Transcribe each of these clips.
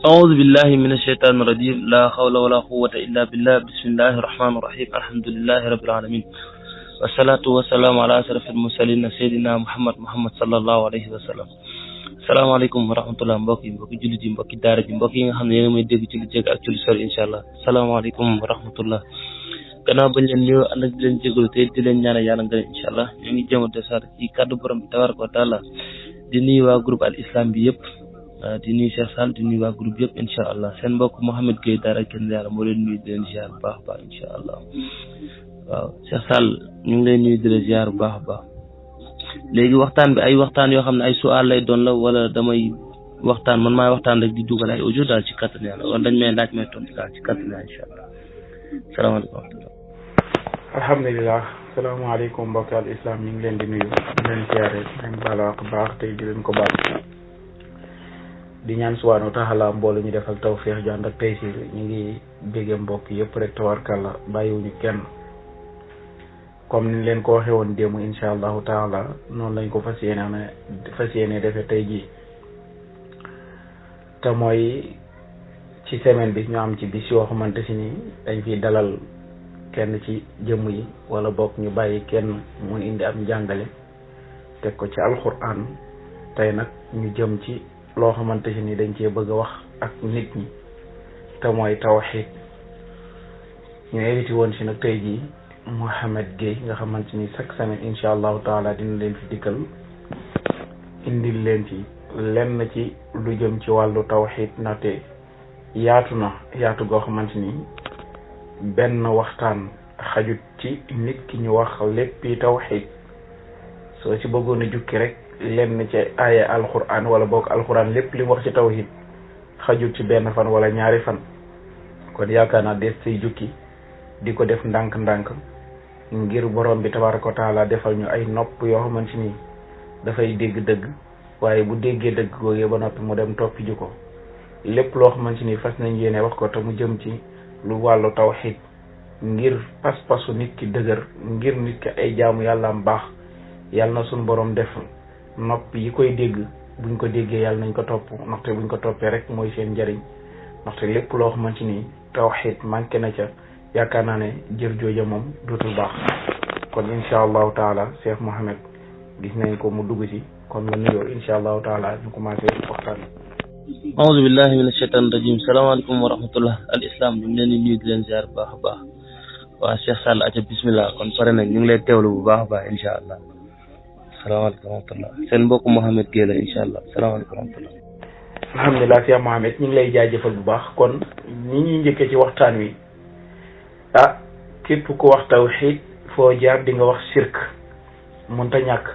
أعوذ بالله من الشيطان الرجيم لا حول ولا قوة إلا بالله بسم الله الرحمن الرحيم الحمد لله رب العالمين والصلاة والسلام على أشرف المرسلين سيدنا محمد صلى الله عليه وسلم salaamaaleykum wa rahmatullah mbokk jullit yi mbokki daara ji mbokk yi nga xam ne yéen a may dégg ci lu jégg ak ci lu sori incha allah salaamaaleykum wa rahmatullah gannaaw bañ leen nuyoo ànd ak di leen jégalu te di leen ñaanal yàlla nga incha allah ñoo ngi jéem a desaat ci kàddu borom bi tabaraka wa taala di nuyu waa groupe al islam bi yëpp di nuyu Cheikh Sall di nuyu waa groupe yëpp incha allah seen mbokk Mouhamed Gueye daara kenn yàlla moo leen nuyu di leen ziar bu baax a baax incha allah waaw Cheikh Sall ñu ngi lay nuyu di la ziar bu baax a baax léegi waxtaan bi ay waxtaan yoo xam ne ay su'aal lay doon la wala damay waxtaan man maay waxtaan rek di dugal ay audio daal ci kattan yàlla wala dañ may laaj may tontu daal ci kattan yàlla incha allah salaamaaleykum. alhamdulilah salaamaaleykum mbokki al islam ñu ngi leen di nuyu di leen siyaare di leen baal baax tey di leen ko baal di ñaan subhaanahu wa taala mboolu ñu defal tawfiix ju ànd ak taysir ñu ngi béggee mbokk yëpp rek tawarkalla bàyyiwuñu kenn. comme ni leen ko waxee woon démb incha allahu taala noonu lañ ko fas yéene defee tey jii te mooy ci semaine bi ñu am ci bis yoo xamante si ni dañ fi dalal kenn ci jëmm yi wala bokk ñu bàyyi kenn mu indi am njàngale teg ko ci alquran tey nag ñu jëm ci loo xamante si ni dañ cee bëgg a wax ak nit ñi te mooy tawxiid ñu invité woon si nag tey jii Mouhamed Gueye nga xamante ni chaque semaine incha allahu taala dina leen fi dikkal indil leen ci lenn ci lu jëm ci wàllu tawxiid ndaxte yaatu goo xamante ni benn waxtaan xajut ci nit ki ñu wax léppi tawxiid soo ci bëggoon a jukki rek lenn ci aaya alquran wala boog alquran lépp li wax ci tawxiid xajut ci benn fan wala ñaari fan kon yaakaar naa des say jukki di ko def ndànk-ndànk ngir borom bi tabaraka wa taala defal ñu ay nopp yoo xamante ni dafay dégg dëgg waaye bu déggee dëgg googee ba noppi mu dem toppi ji ko lépp loo xamante ni fas nañ yéene wax ko te mu jëm ci lu wàllu tawxiid ngir pas-pasu nit ki dëgër ngir nit ki ay jaamu yàlla am baax yàlla na suñ borom def nopp yi koy dégg buñ ko déggee yàlla nañ ko topp ndaxte buñ ko toppee rek mooy seen njëriñ ndaxte lépp loo xamante ni tawxiid manqué na ca yaakaar naa ne jër jooja moom dootul baax kon incha allahu taala Cheikh Mouhamed gis nañ ko mu dugg ci kon nga nuyoo incha allahu taala ñu commencé waxtaan. aouzu billahi min ashaytan rajim salaamaaleykum wa rahmatullah al islam ñu ngi leen di nuyu di leen ziar bu baax a baax waa Cheikh Sall aca bismillah kon pare nag ñu ngi lay teewlu bu baax a baax incha allah salaamaaleykum wa rahmatullah seen mbokk Mouhamed Gueye la incha allah salaamaaleykum wa rahmatullah. alhamdulilah Cheikh Mouhamed ñu ngi lay jaajëfal bu baax kon ñi ñuy njëkkee ci waxtaan wi képp ku wax tawxiid foo jaar di nga wax shirk mënta ñàkk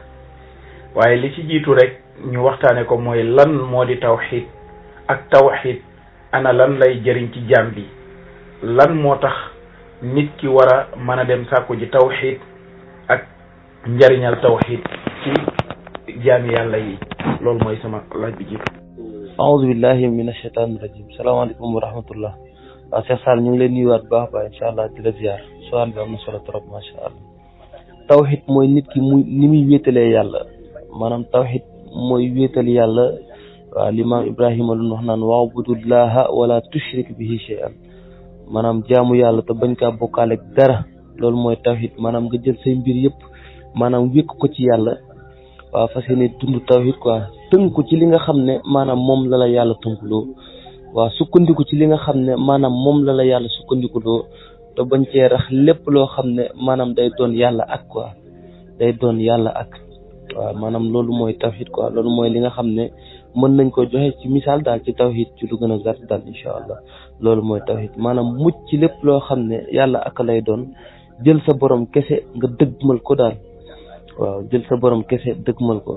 waaye li ci jiitu rek ñu waxtaane ko mooy lan moo di tawxiid ak tawxiid ana lan lay jëriñ ci jaam bi lan moo tax nit ki war a mën a dem sàkku ji tawxiid ak njëriñal tawxiid ci jaami yàlla yi loolu mooy sama laaj bi jiitu. aouzu billahi min ashaytan rajim salaamaaleykum wa rahmatullah waaw Cheikh Sall ñu ngi leen nuyuwaat bu baax baax incha allah di la ziar soxal bi am na solo trop macha allah tawxiid mooy nit ki ni muy wéetalee yàlla maanaam tawxiid mooy wéetal yàlla waaw li maam Ibrahima lu wax naan wa'budullaha wala tushrik bihi shay'an maanaam jaamu yàlla te bañ kaa bokkaale ak dara loolu mooy tawxiid maanaam nga jël say mbir yëpp maanaam wékk ko ci yàlla waaw fas yéene dund tawxiid quoi tënku ci li nga xam ne maanaam moom la yàlla tënkuloo waaw sukkandiku ci li nga xam ne maanaam moom la yàlla sukkandiku doo te bañ cee rax lépp loo xam ne maanaam day doon yàlla ak quoi day doon yàlla ak waaw maanaam loolu mooy tawxiid quoi loolu mooy li nga xam ne mën nañ ko joxe ci misaal daal ci tawxiid ci lu gën a gàtt daal incha allah loolu mooy tawxiid maanaam mucc ci lépp loo xam ne yàlla ak lay doon jël sa borom kese nga dëggmal ko daal waaw jël sa borom kese dëggmal ko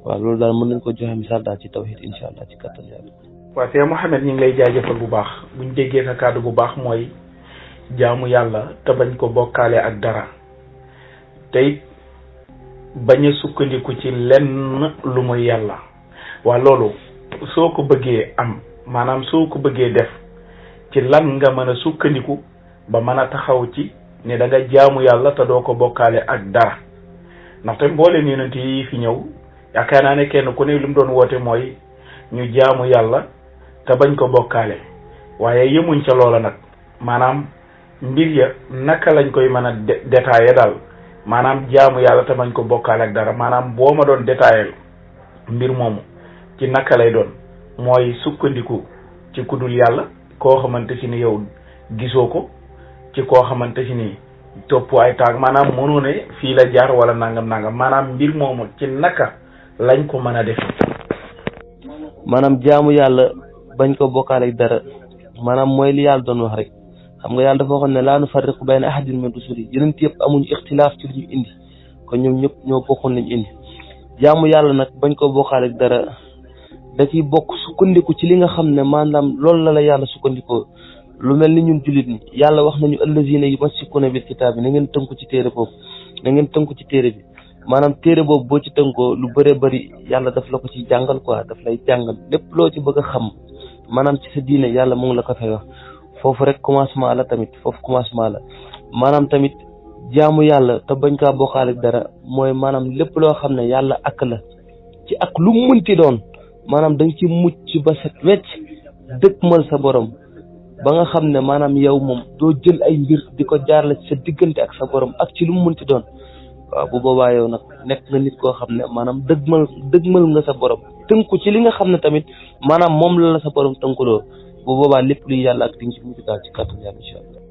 waaw loolu daal mën nañ ko joxe misaal daal ci tawxiid incha allah ci kattan yàlla. waaw Cheikh Mouhamed ñu ngi lay jaajëfal bu baax buñ déggee sa kàddu bu baax mooy jaamu yàlla te bañ ko bokkaale ak dara tey bañ a sukkandiku ci lenn lu muy yàlla waa loolu soo ko bëggee am maanaam soo ko bëggee def ci lan nga mën a sukkandiku ba mën a taxaw ci ne da nga jaamu yàlla te doo ko bokkaale ak dara ndaxte mbooleem yonent yi fi ñëw yaakaar naa ne kenn ku ne li mu doon woote mooy ñu jaamu yàlla te bañ ko bokkaale. waaye yemuñ ca loola nag maanaam mbir ya naka lañ koy mën a détaillé daal maanaam jaamu yàlla te bañ ko bokkaale ak dara maanaam boo ma doon détaillé mbir moomu ci naka lay doon mooy sukkandiku ci kudul yàlla koo xamante si ni yow gisoo ko ci koo xamante si ni topp ay taag maanaam mënoo ne fii la jaar wala nangam maanaam mbir moomu ci naka lañ ko mën a def. maanaam jaamu yàlla bañ ko bokkaale ak dara maanaam mooy li yàlla doon wax rek xam nga yàlla dafa waxoon ne laa nufarriqu bayna ahadin min rusuli yeneen yëpp amuñu ixtilaaf ci li ñu indi kon ñoom ñëpp ñoo bokkoon lañu indi jaamu yàlla nag bañ ko bokkaale ak dara da ciy bokk sukkandiku ci li nga xam ne maanaam loolu la yàlla sukkandikoo lu mel ni ñun jullit ni yàlla wax nañu allazina yumassikuna bil kitaab bi na ngeen tënku ci téere boobu na ngeen tënku ci téere bi maanaam téere boobu boo ci tënkoo lu bëree bëri yàlla daf la ko ci jàngal quoi daf lay jàngal lépp loo ci bëgg a xam maanaam ci sa diine yàlla mu ngi la ko fay wax foofu rek commencement la tamit foofu commencement la maanaam tamit jaamu yàlla te bañ kaa bokkaale dara mooy maanaam lépp loo xam ne yàlla ak la ci ak lu mënti doon maanaam da nga ci mucc ba set wecc dëkkmal sa borom ba nga xam ne maanaam yow moom doo jël ay mbir di ko jaarale ci sa diggante ak sa borom ak ci lu mu mënti doon waaw bu boobaa yow nag nekk nga nit koo xam ne maanaam dëgmal nga sa borom tënku ci li nga xam ne tamit maanaam moom la sa borom tënkuloo bu boobaa lépp luy yàlla ak di ci mujj daal ci kàttan yàlla incha allah.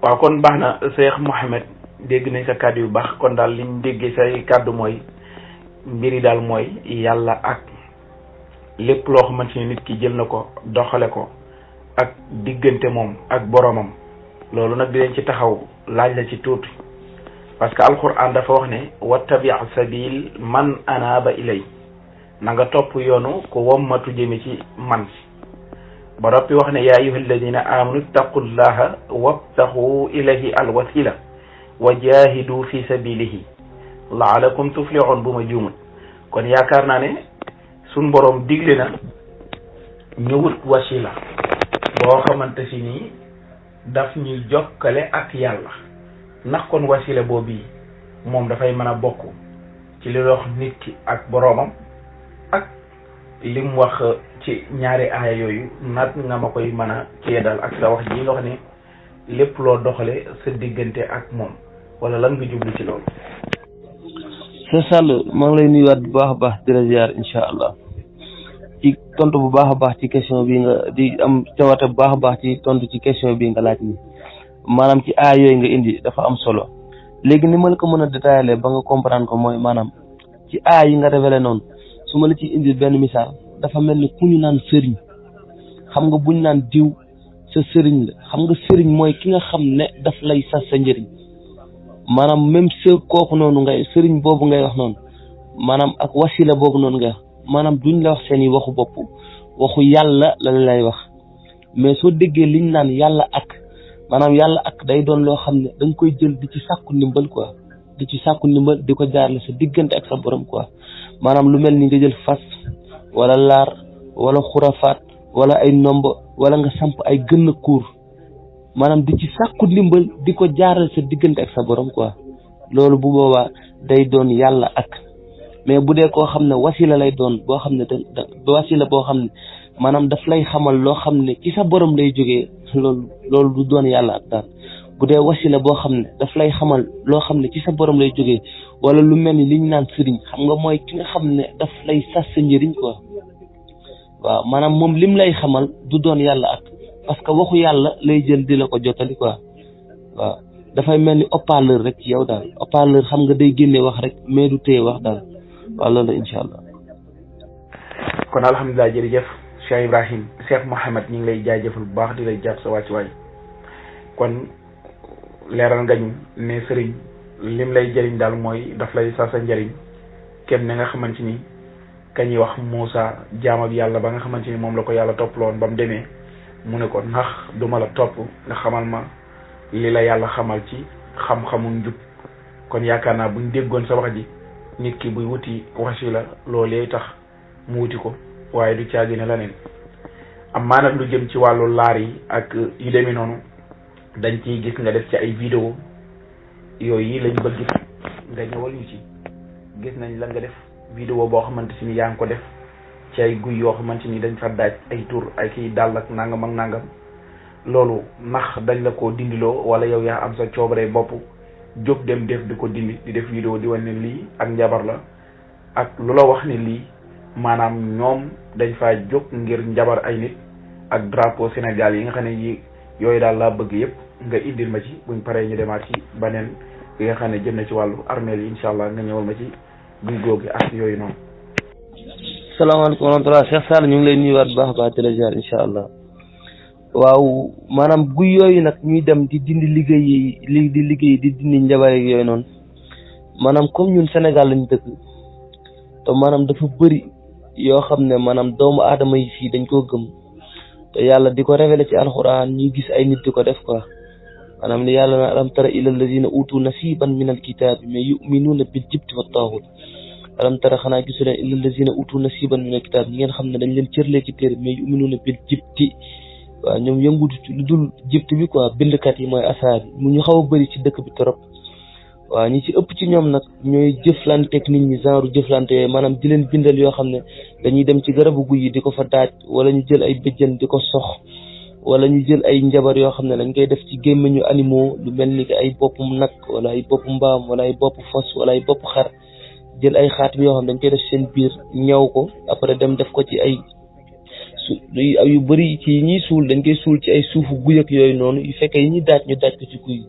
waaw kon baax na Cheikh Mouhamed dégg nañ sa kàddu yu baax kon daal liñ déggee say kàddu mooy mbiri daal mooy yàlla ak lépp loo xamante ni nit ki jël na ko doxale ko ak diggante moom ak boromam loolu nag dinañ ci taxaw laaj la ci tuuti parce que alquran dafa wax ne wattabi sabil man anaaba ilay na nga topp yoonu ko wommatu jëme ci man ba noppi wax ne yaa ayyuha alladina amanu ittaqullaha wabtaxu ilayhi alwasila wa jahidu fi sabilihi laalakum tuflihun bu ma juumut kon yaakaar naa ne suñ borom digle na ñëwut wasila boo xamante si nii daf ñuy jokkale ak yàlla ndax kon wasila boobu moom dafay mën a bokk ci li wax nit ki ak boroomam ak lim wax ci ñaari aaya yooyu nag nga ma koy mën a ceedal ak sa wax ji nga wax ne lépp loo doxale sa diggante ak moom wala lan nga jublu ci loolu. Cheikh Sall maa ngi lay nuyuwaat bu baax a baax di la ziar incha allah ci tontu bu baax a baax ci question bi nga di am cawarte bu baax a baax ci tontu ci question bi nga laaj ni maanaam ci aay yooyu nga indi dafa am solo léegi ni ma la ko mën a détaillé ba nga comprendre ko mooy maanaam ci aay yi nga révélé noonu su ma la ciy indi benn misaal dafa mel ni ku ñu naan sëriñ xam nga buñ naan diw sa sëriñ la xam nga sëriñ mooy ki nga xam ne daf lay sas sa njëriñ maanaam même kooku noonu ngay sëriñ boobu ngay wax noonu maanaam ak wasila boobu noonu ngay wax maanaam duñ la wax seen i waxu bopp waxu yàlla la lay wax mais soo déggee liñ naan yàlla ak maanaam yàlla ak day doon loo xam ne da nga koy jël di ci sàkku ndimbal quoi di ci sàkku ndimbal di ko jaarale sa diggante ak sa borom quoi maanaam lu mel ni nga jël fas wala laar wala xurafaat wala ay nomba wala nga samp ay gën a kuur maanaam di ci sàkku ndimbal di ko jaarale sa diggante ak sa borom quoi loolu bu boobaa day doon yàlla ak mais bu dee koo xam ne wasila lay doon boo xam ne wasila boo xam ne maanaam daf lay xamal loo xam ne ci sa borom lay jógee loolu du doon yàlla ak daal bu dee wasila boo xam ne daf lay xamal loo xam ne ci sa borom lay jógee wala lu mel ni liñ naan sëriñ xam nga mooy ki nga xam ne daf lay sas sa njëriñ quoi waaw maanaam moom lim lay xamal du doon yàlla ak parce que waxu yàlla lay jël di la ko jottali quoi waaw dafay mel ni haut-parleur rek ci yow daal haut-parleur xam nga day génne wax rek mais du téye wax daal waaw loolu incha allah. kon alhamdulilah jërëjëf Cheikh Ibrahim Cheikh Mouhamed ñu ngi lay jaajëfal bu baax di lay jàpp sa wàccuwaay kon leeral nga ñu ne sëriñ lim lay jëriñ daal mooy daf lay sa njëriñ kenn ne nga xamante ni kañuy wax Moussa jaamab yàlla ba nga xamante ni moom la ko yàlla toppaloon ba mu demee mu ne ko ndax duma la topp nga xamal ma li la yàlla xamal ci xam-xamu njub kon yaakaar naa buñ déggoon sa wax ji nit ki buy wuti wasila loolee tax mu wuti ko waaye du caagi ne la neen am maanaam lu jëm ci wàllu laar yi ak yu demee noonu dañ ciy gis nga def ci ay vidéo yooyu yi lañ bëgg nga ñëwal ñu ci gis nañ la nga def vidéo boo xamante si ni yaa ngi ko def ci ay guy yoo xamante ni dañ fa daaj ay tur ay kii dàll ak nangam ak nangam loolu ndax dañ la ko dindiloo wala yow yaa am sa coobare bopp jóg dem def di ko dindi di def vidéo di wane ne lii ak njabar la ak lu la wax ne lii maanaam ñoom dañ faa jóg ngir njabar ay nit ak drapeau Sénégal yi nga xam ne yi yooyu daal laa bëgg yëpp nga indil ma ci buñ paree ñu demaat ci beneen bi nga xam ne jëm na ci wàllu armeel yi incha allah nga ñëwal ma ci guy googu ak yooyu noonu. salaamaaleykum wa rahmatulah Cheikh Sall ñu ngi lay nuyuwaat bu baax a baax di la ziar incha allah waaw maanaam guy yooyu nag ñuy dem di dindi liggéey di dindi njabar yi yooyu noonu maanaam comme ñun Sénégal lañ dëkk te maanaam dafa bëri yoo xam ne maanaam doomu aadama yi fii dañ koo gëm te yàlla di ko révélé ci alxuraan ñuy gis ay nit di ko def quoi maanaam li yàlla na alam tara ila alladina utu nasiban min alkitaabi mais yuminuuna bil jibti wa taaxut alam tara xanaa gisu leen illa alladina utu nasiban min alkitaabi ñi ngeen xam ne dañ leen cërlee ci téere mais yuminuuna bil jibti waaw ñoom yëngutu lu dul jibti bi quoi bindkat yi mooy asaar yi mu ñu xaw a bëri ci dëkk bi trop waaw ñi ci ëpp ci ñoom nag ñooy jëflanteeg nit ñi genre jëflante yooyu maanaam di leen bindal yoo xam ne dañuy dem ci garabu guy yi di ko fa daaj wala ñu jël ay bëjjën di ko sox wala ñu jël ay njabar yoo xam ne dañ koy def ci gémmiñu animaux lu mel ni ay boppum nag wala ay boppu mbaam wala ay bopp fos wala ay bopp xar jël ay xaatim yoo xam ne dañ koy def seen biir ñaw ko après dem def ko ci ay yu bëri ci ñuy suul dañ koy suul ci ay suufu guy ak yooyu noonu yu fekkee yi ñuy daaj ñu daaj ko ci guy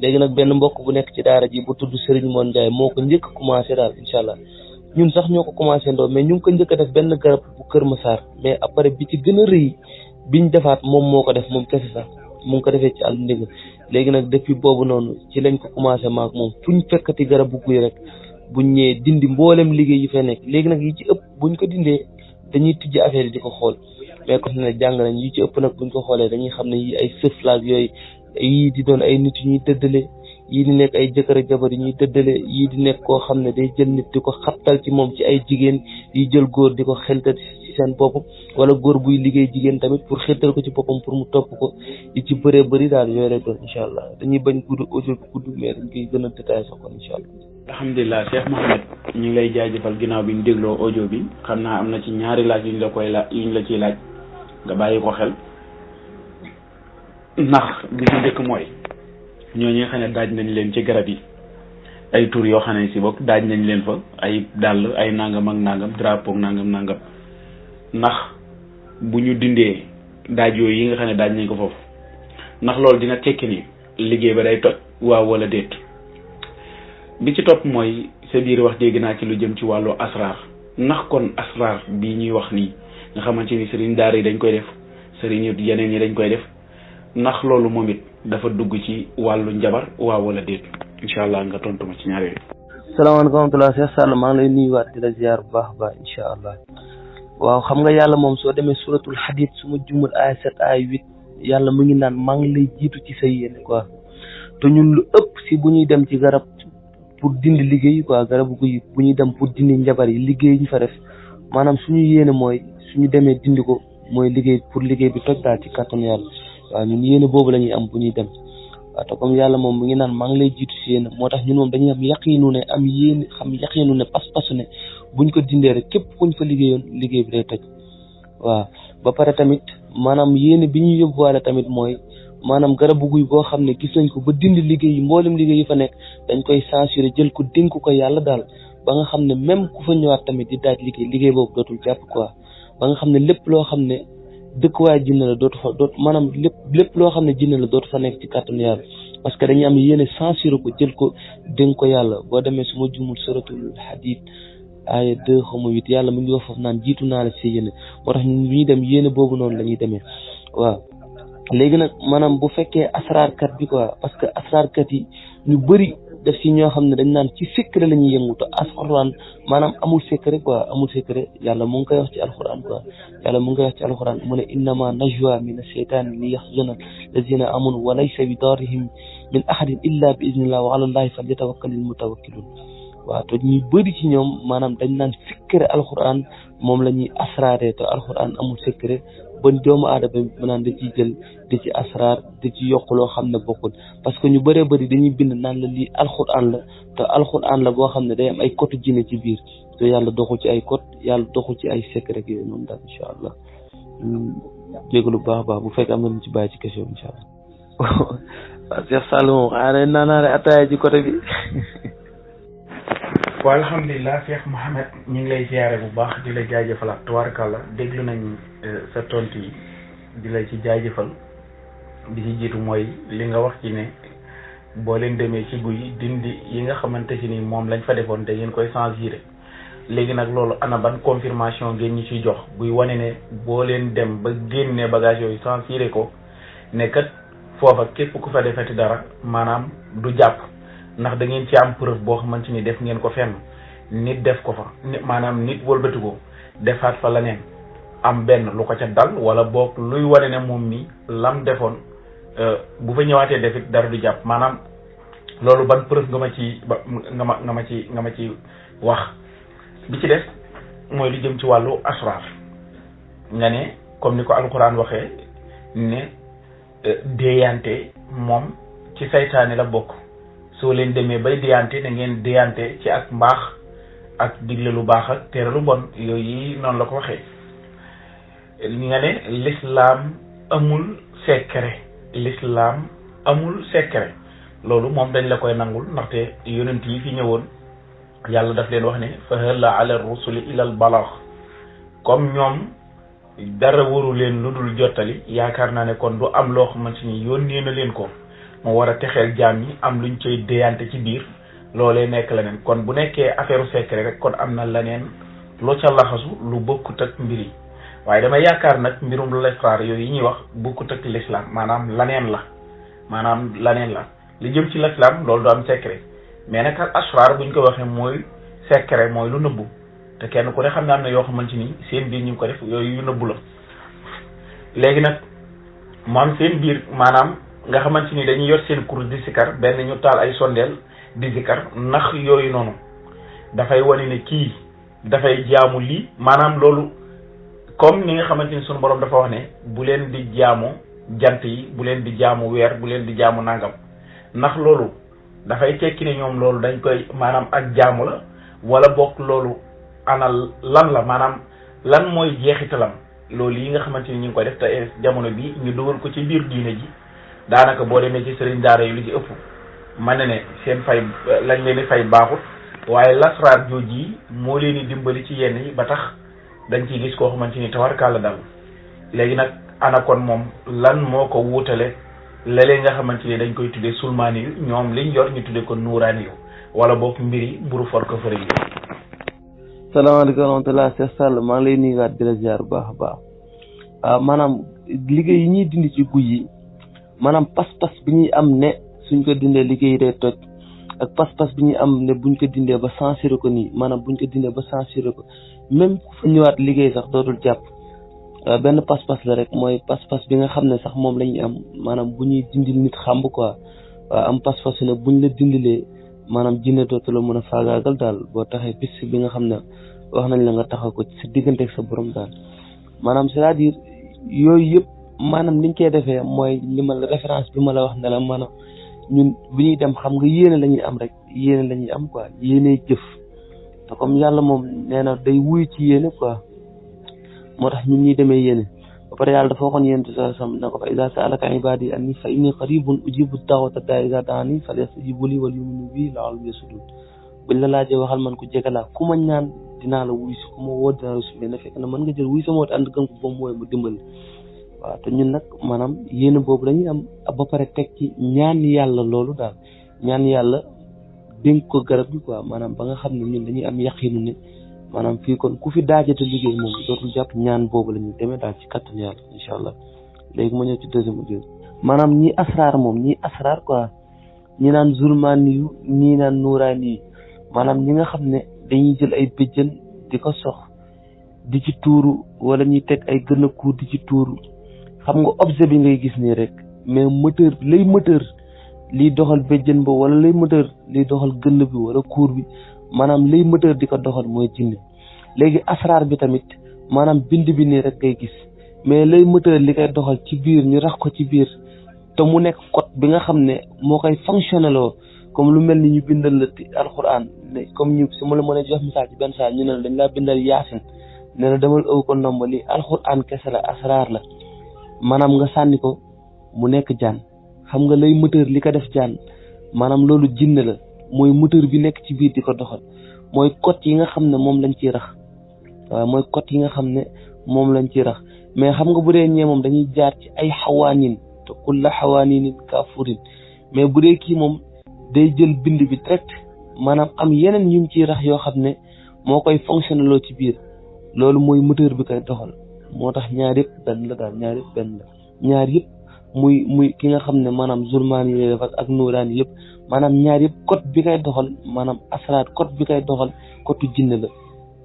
léegi nag benn mbokk bu nekk ci daara ji bu tudd Serigne Mon Ndiaye moo ko njëkk commencé daal incha allah ñun sax ñoo ko commencé ndoo mais ñu ngi ko njëkk a def benn garab bu Kër Massar mais après bi ci gën a rëy biñ defaat moom moo ko def moom kese sax mu ngi ko defee ci àll ndég léegi nag depuis boobu noonu ci lañ ko commencé maak moom fuñ fekkati garab bu guy rek buñ ñëwee dindi mboolem liggéey yi fay nekk léegi nag yi ci ëpp buñ ko dindee dañuy tijji affaire yi di ko xool mais comme ne jàng nañ yi ci ëpp nag buñ ko xoolee dañuy xam ne yi ay sëflaag yooyu yii di doon ay nit yu ñuy dëddale yii di nekk ay jëkkër ak jabar yi ñuy dëddale yii di nekk koo xam ne day jël nit di ko xabtal ci moom ci ay jigéen yi jël góor di ko xeltal ci seen bopp wala góor buy liggéey jigéen tamit pour xeltal ko ci boppam pour mu topp ko yi ci bëree bëri daal yooyu lay doon incha allah dañuy bañ gudd audio bi gudd mais dañ koy gën a détaillé sax kon incha allah. alhamdulilah Cheikh Mouhamed ñu ngi lay jaajëfal ginnaaw bi ñu dégloo audio bi xam naa am na ci ñaari laaj yu ñu la koy laaj yu ñu la ciy laaj nga bàyyi ko xel ndax bi ci njëkk mooy ñooñu nga xam ne daaj nañ leen ci garab yi ay tur yoo xam ne si bokk daaj nañ leen fa ay dàll ay nangam ak nangam drapeau nangam ndax bu ñu dindee daaj yooyu yi nga xam ne daaj nañ ko foofu ndax loolu dina tekki ni liggéey ba day toj waaw wala déet. bi ci topp mooy sa biir wax dégg naa ci lu jëm ci wàllu asraar ndax kon asraar bii ñuy wax nii nga xamante ni sëriñ daara yi dañ koy def sëriñ yeneen yi dañ koy def ndax loolu moom it dafa dugg ci wàllu njabar waaw wala déet incha allah nga tontu ma ci ñaar yooyu. salaamaaleykum wa rahmatulah Cheikh Sall maa ngi lay nuyuwaat di la ziar bu baax a baax incha allah waaw xam nga yàlla moom soo demee suratul hadid su ma jumul ay 7 ay 8 yàlla mu ngi naan maa ngi lay jiitu ci sa yéene quoi te ñun lu ëpp si bu ñuy dem ci garab pour dindi liggéey quoi garabu guy bu ñuy dem pour dindi njabar yi liggéey ñu fa def maanaam suñu yéene mooy suñu demee dindi ko mooy liggéey pour liggéey bi toj daal ci kàttanu yàlla waaw ñun yéene boobu la ñuy am bu ñuy dem waaw te comme yàlla moom mu ngi naan maa ngi lay jiitu si yéene moo tax ñun moom dañuy am yaqiinu ne am yéene xam yaqiinu ne pas-pasu ne buñ ko dindee rek képp kuñ fa liggéeyoon liggéey bi day toj waaw ba pare tamit maanaam yéene bi ñuy yóbbuwaale tamit mooy maanaam garabu guy boo xam ne gis nañ ko ba dindi liggéey yi mboolem liggéey yi fa nekk dañ koy censuré jël ko dénk ko yàlla daal ba nga xam ne même ku fa ñëwaat tamit di daaj liggéey boobu dootul jàpp quoi ba nga xam ne lépp loo xam ne dëkkuwaay jinne la dootu fa maanaam lépp loo xam ne jinne la dootu fa nekk ci kàttanu yàlla parce que dañuy am yéene censuré ko jël ko dénk ko yàlla boo demee su ma jumul suratul hadid aaya 2 xaw ma 8 yàlla mu ngi wax foofu naan jiitu naa la ci yéene moo tax ñun bu ñuy dem yéene boobu noonu la ñuy demee waaw léegi nag maanaam bu fekkee asraarkat bi quoi parce que asraarkat yi ñu bëri def ci ñoo xam ne dañ naan ci secret la ñuy yëngu te alxuraan maanaam amul secret quoi amul secret yàlla mu ngi koy wax ci alxuraan quoi yàlla mu ngi koy wax ci alxuraan mu ne innama najwa min asheytaani li yaxzuna lazina amanu wa laysa bi darihim min ahadin illa bi idnillah wa ala allahi falyatawakkalil mutawakkilun waaw te ñu bëri ci ñoom maanaam dañ naan secret alxuraan moom la ñuy asraaree te alxuraan amul secret ba doomu aadama bi naan da ciy jël di ci asraar di ci yokk loo xam ne bokkul parce que ñu bëree bëri dañuy bind naan la lii alxuraan la te alxuraan la boo xam ne day am ay code jinne ci biir te yàlla doxul ci ay code yàlla doxul ci ay secret yooyu noonu daal incha allah jégalu baax baax bu fekk am na lu ci bàyyi ci question incha allah waaw Cheikh Sall moom xanaa naa naa ne ataaya ci côté bi. waaw alhamdulilah Cheikh Mouhamed ñu ngi lay ziare bu baax di la jaajëfalaat tubaarkàlla déglu nañ sa tontu yi di la ci jaajëfal di ci jiitu mooy li nga wax ci ne boo leen demee ci guy dindi yi nga xamante ci ni moom lañ fa defoon te ngeen koy censuré léegi nag loolu ana ban confirmation ngeen ñu ciy jox buy wane ne boo leen dem ba génne bagage yooyu censuré ko ne kat foofa képp ku fa defati dara maanaam du jàpp ndax da ngeen ci am preuve boo xamante ni def ngeen ko fenn nit def ko fa maanaam nit wëlbati ko defaat fa leneen am benn lu ko ca dal wala boog luy wane ne moom mi lam defoon bu fa ñëwaatee defit dara du jàpp maanaam loolu ban preuve nga ma ci wax. bi ci des mooy lu jëm ci wàllu asraar nga ne comme ni ko alquran waxee ne déeyante moom ci saytaane la bokk soo leen demee bay déeyante na ngeen déeyante ci ak mbaax ak digle lu baax ak tere lu bon yooyu noonu la ko waxee nga ne l'islam amul secret loolu moom dañ la koy nangul ndaxte yonent yi fi ñëwoon yàlla daf leen wax ne fa hal ala rusuli ila al balagh comme ñoom dara waru leen lu dul jottali yaakaar naa ne kon du am loo xamante ni yónnee na leen ko moo war a texeel jaam ñi am luñ cay déyante ci biir loolee nekk leneen kon bu nekkee affaire secret rek kon am na leneen loo ca laxasu lu bokkut ak mbir yi waaye dama yaakaar nag mbirum l'asrar yooyu yi ñuy wax bokkut ak l'islam maanaam laneen la li jëm ci l'islam loolu du am secret mais nag ak asrar buñ ko waxee mooy secret mooy lu nëbbu te kenn ku ne xam ne am na yoo xamante ni seen biir ñu ngi ko def yooyu yu nëbbu la léegi nag moom seen biir maanaam nga xamante ni dañuy yor seen cours di sikar benn ñu taal ay sondeel di sikar ndax yooyu noonu dafay wane ne kii dafay jaamu lii maanaam loolu comme ni nga xamante ni sunu borom dafa wax ne bu leen di jaamu jant yi bu leen di jaamu weer bu leen di jaamu nangam ndax loolu dafay tekki ne ñoom loolu dañ koy maanaam ak jaamu la wala bokk loolu ana lan la maanaam lan mooy jeexitalam loolu yi nga xamante ni ñu ngi koy def te jamono bi ñu dugal ko ci biir diine ji daanaka boo demee ci sëriñ daara yi lu ci ëpp man na ne seen fay lañ leen di fay baaxut waaye lasraar jooju yi moo leen di dimbali ci yenn yi ba tax dañ ciy gis koo xamante ni tawarkàlla dal léegi nag ana kon moom lan moo ko wuutale léeg-léeg nga xamante ni dañ koy tuddee sulmaani yu ñoom liñ yor ñu tuddee ko nuuraani yu wala boog mbiri mburu for ko fëri yi. salaamaaleykum wa rahmatulah Cheikh Sall maa ngi lay nuyuwaat di la ziar bu baax a baax maanaam liggéey yi ñuy dindi ci guy yi maanaam pas-pas bi ñuy am ne suñ ko dindee liggéey day toj ak pas-pas bi ñuy am ne buñ ko dindee ba censuré ko nii maanaam buñ ko dindee ba censuré ko même ku fa ñëwaat liggéey sax dootul jàpp benn pas-pas la rek mooy pas-pas bi nga xam ne sax moom la ñuy am maanaam bu ñuy dindil nit xamb quoi am pas-pas ne buñ la dindilee maanaam jinne dootu la mën a faagaagal daal boo taxee piste bi nga xam ne wax nañ la nga taxaw ko sa diggante ak sa borom daal maanaam c'est-à-dire yooyu yëpp maanaam liñ koy defee mooy li ma la référence bi ma la wax ne la maanaam ñun bu ñuy dem xam nga yéene la ñuy am rek yéene la ñuy am quoi yéene jëf te comme yàlla moom nee na day wuyu ci yéene quoi moo tax ñun ñuy demee yéene ba pare yàlla dafa waxoon yéen sa sam na ko fa iza sa'alaka ibadi anni fa inni qaribun ujibu da'wata da'i iza da'ani falyastajibu li wal yu'minu bi la'allahum yahtadun buñ la laajee waxal man ko jege laa ku ma ñaan dinaa la wuyu si ku ma woo dinaa la si mais na fekk na mën nga jël wuyu sama woote ànd gën ko ba mu wooye mu dimbali waaw te ñun nag maanaam yéene boobu dañuy am ba pare teg ci ñaan yàlla loolu daal ñaan yàlla dénk ko garab gi quoi maanaam ba nga xam ne ñun dañuy am yaqinu ne maanaam fii kon ku fi daajate liggéey moom dootul jàpp ñaan boobu la ñuy demee daal ci kattan yàlla incha allah léegi ma ñëw ci deuxième audio maanaam ñi asraar moom ñi asraar quoi ñi naan zulmaani yu ñii naan nuuraani yi maanaam ñi nga xam ne dañuy jël ay bëjjën di ko sox di ci tuuru wala ñuy teg ay gën a kuur di ci tuuru xam nga objet bi ngay gis nii rek mais moteur liy doxal béjjën ba wala lay moteur liy doxal gënn bi wala kuur bi maanaam lay moteur di ko doxal mooy jinne léegi asraar bi tamit maanaam bind bi nii rek ngay gis mais lay moteur li koy doxal ci biir ñu rax ko ci biir te mu nekk code bi nga xam ne moo koy fonctionné loo comme lu mel ni ñu bindal la alxuraan ne comme ñu si ma la mën a jox misaal ci benn saa ñu ne la dañ laa bindal yaasin ne la demal ëw ko ndomba li alxuraan kese la asraar la maanaam nga sànni ko mu nekk jaan xam nga lay moteur li ko def jaan maanaam loolu jinne la mooy moteur bi nekk ci biir di ko doxal mooy code yi nga xam ne moom lañ ciy rax waaw mooy code yi nga xam ne moom lañ ciy rax mais xam nga bu dee ñee moom dañuy jaar ci ay xawaanin te kulla xawaaninin kaafurin mais bu dee kii moom day jël bind bi direct maanaam am yeneen yum ciy rax yoo xam ne moo koy fonctionné loo ci biir loolu mooy moteur bi koy doxal moo tax ñaar yëpp benn la daal ñaar yëpp benn la ñaar yëpp muy ki nga xam ne maanaam zulmaan yi lay def ak nuuraan yëpp maanaam ñaar yëpp code bi koy doxal maanaam asraat code bi koy doxal code jinne la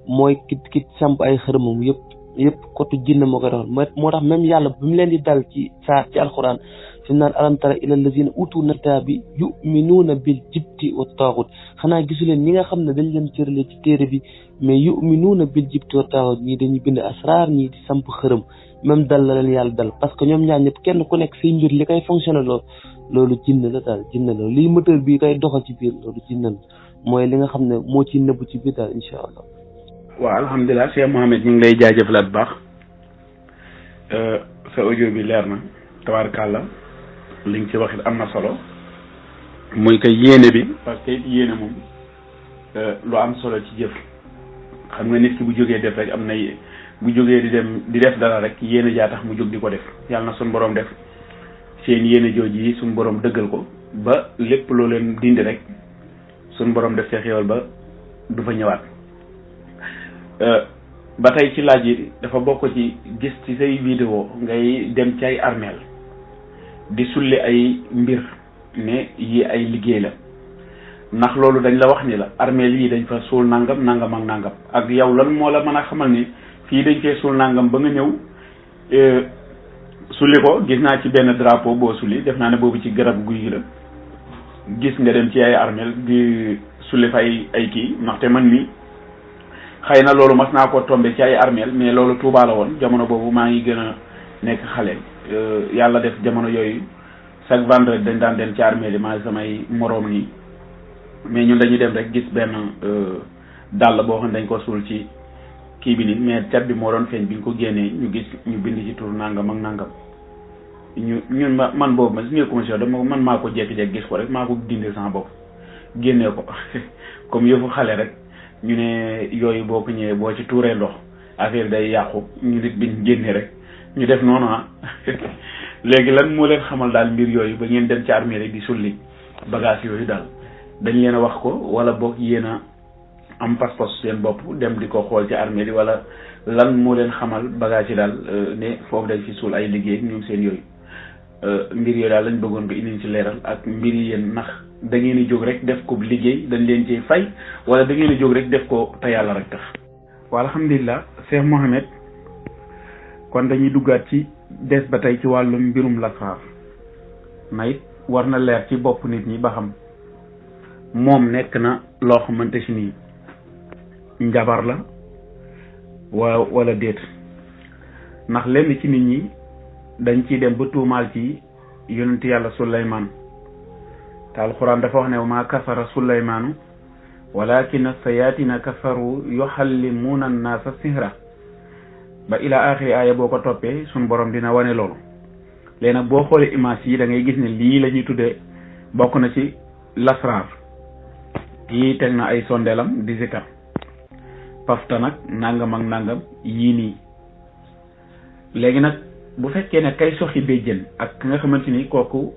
mooy ki samp ay xërëmam yëpp code jinne moo koy doxal moo tax même yàlla bi mu leen di dal ci saar ci alxuraan fi mu naan alam tara ila allazina utu natabi yuminuuna bil jibti wa taaxut xanaa gisu leen ñi nga xam ne dañ leen cërale ci téere bi mais yuminuuna bil jibti wa taaxut ñii dañuy bind asraar ñii di samp xërëm même dal la leen yàlla dal parce que ñoom ñaar ñëpp kenn ku nekk say mbir li koy fonctionné loolu jinne la daal jinne la lii moteur bi koy doxal ci biir loolu jinne la mooy li nga xam ne moo ci nëbb ci biir daal incha allah. waaw alhamdulilah Cheikh Mouhamed ñu ngi lay jaajëfalaat bu baax sa audio bi leer na tabaarkàlla li nga ci wax it am na solo muy que yéene bi parce que yéene moom lu am solo ci jëf xam nga nit ki bu jógee def rek am na bu jógee di def dara rek yéene jaa tax mu jóg di ko def yàlla na suñu borom def seen yéene jooju yi suñu borom dëggal ko ba lépp loo leen dindi rek suñu borom def see xéwal ba du fa ñëwaat. ba tey ci laaj yi dafa bokk ci gis ci say vidéo ngay dem ci ay armeel di sulli ay mbir ne yi ay liggéey la ndax loolu dañ la wax ni la armeel yi dañ fa suul nangam nangam ak nangam ak yow lan moo la mën a xamal ni fii dañ fee suul nangam ba nga ñëw sulli ko gis naa ci benn drapeau boo sulli def naa ne boobu ci garab guy gi la gis nga dem ci ay armeel di sulli fa ay kii ndaxte man mi xëy na loolu mas naa ko tombé ci ay armeel mais loolu Tuubaa la woon jamono boobu maa ngi gën a nekk xale yàlla def jamono yooyu chaque vendredi dañ daan dem ci armeel yi maa samay moroom nii mais ñun dañuy dem rek gis benn dàll boo xam ne dañ ko suul ci kii bi nii mais cat bi moo doon feeñ bi ñu ko génnee ñu gis ñu bind ci tur nangam ak nangam ñun man boobu ma suñu commission dama man maa ko jékki-jékki gis ko rek maa ko dindil sama bopp génnee ko comme yëfu xale rek ñu ne yooyu boo ko ñëwee boo ci tuuree ndox affaire day yàqu ñu nit biñ génne rek ñu def noonu léegi lan moo leen xamal daal mbir yooyu ba ngeen dem ci armée rek di sulli bagage yooyu daal dañ leen a wax ko wala boog yéen a am pas-pas seen bopp dem di ko xool ci armée yi wala lan moo leen xamal bagage yi daal ne foofu dañ fi suul ay liggéey ñoom seen yooyu mbir yooyu daal lañ bëggoon nga indi ci leeral ak mbir yi yéen ndax da ngeen di jóg rek def ko liggéey dañ leen ci fay wala da ngeen di jóg rek def ko te yàlla rek tax. waaw alhamdulilah Cheikh Mouhamed kon dañuy duggaat ci des ba tey ci wàllum mbirum lasraar na it war na leer ci bopp nit ñi ba xam moom nekk na loo xamante si nii njabar la wala déet ndax lenn ci nit ñi dañ ciy dem ba tuumaal ci yonent yàlla Suleymaan te alxuraan dafa wax ne wa maa kafara Suleymaanu walakin sayaatina kafaru yuxallimuuna annaasa sihra ba ila axiri aaya boo ko toppee suñ borom dina wane loolu léegi nag boo xoolee image yi da ngay gis ne lii la ñuy tuddee bokk na ci lasraar yii teg na ay sondeelam di zikar pafta nag nangam ak nangam yii nii léegi nag bu fekkee ne kay soxi béjjën ak ki nga xamante ni kooku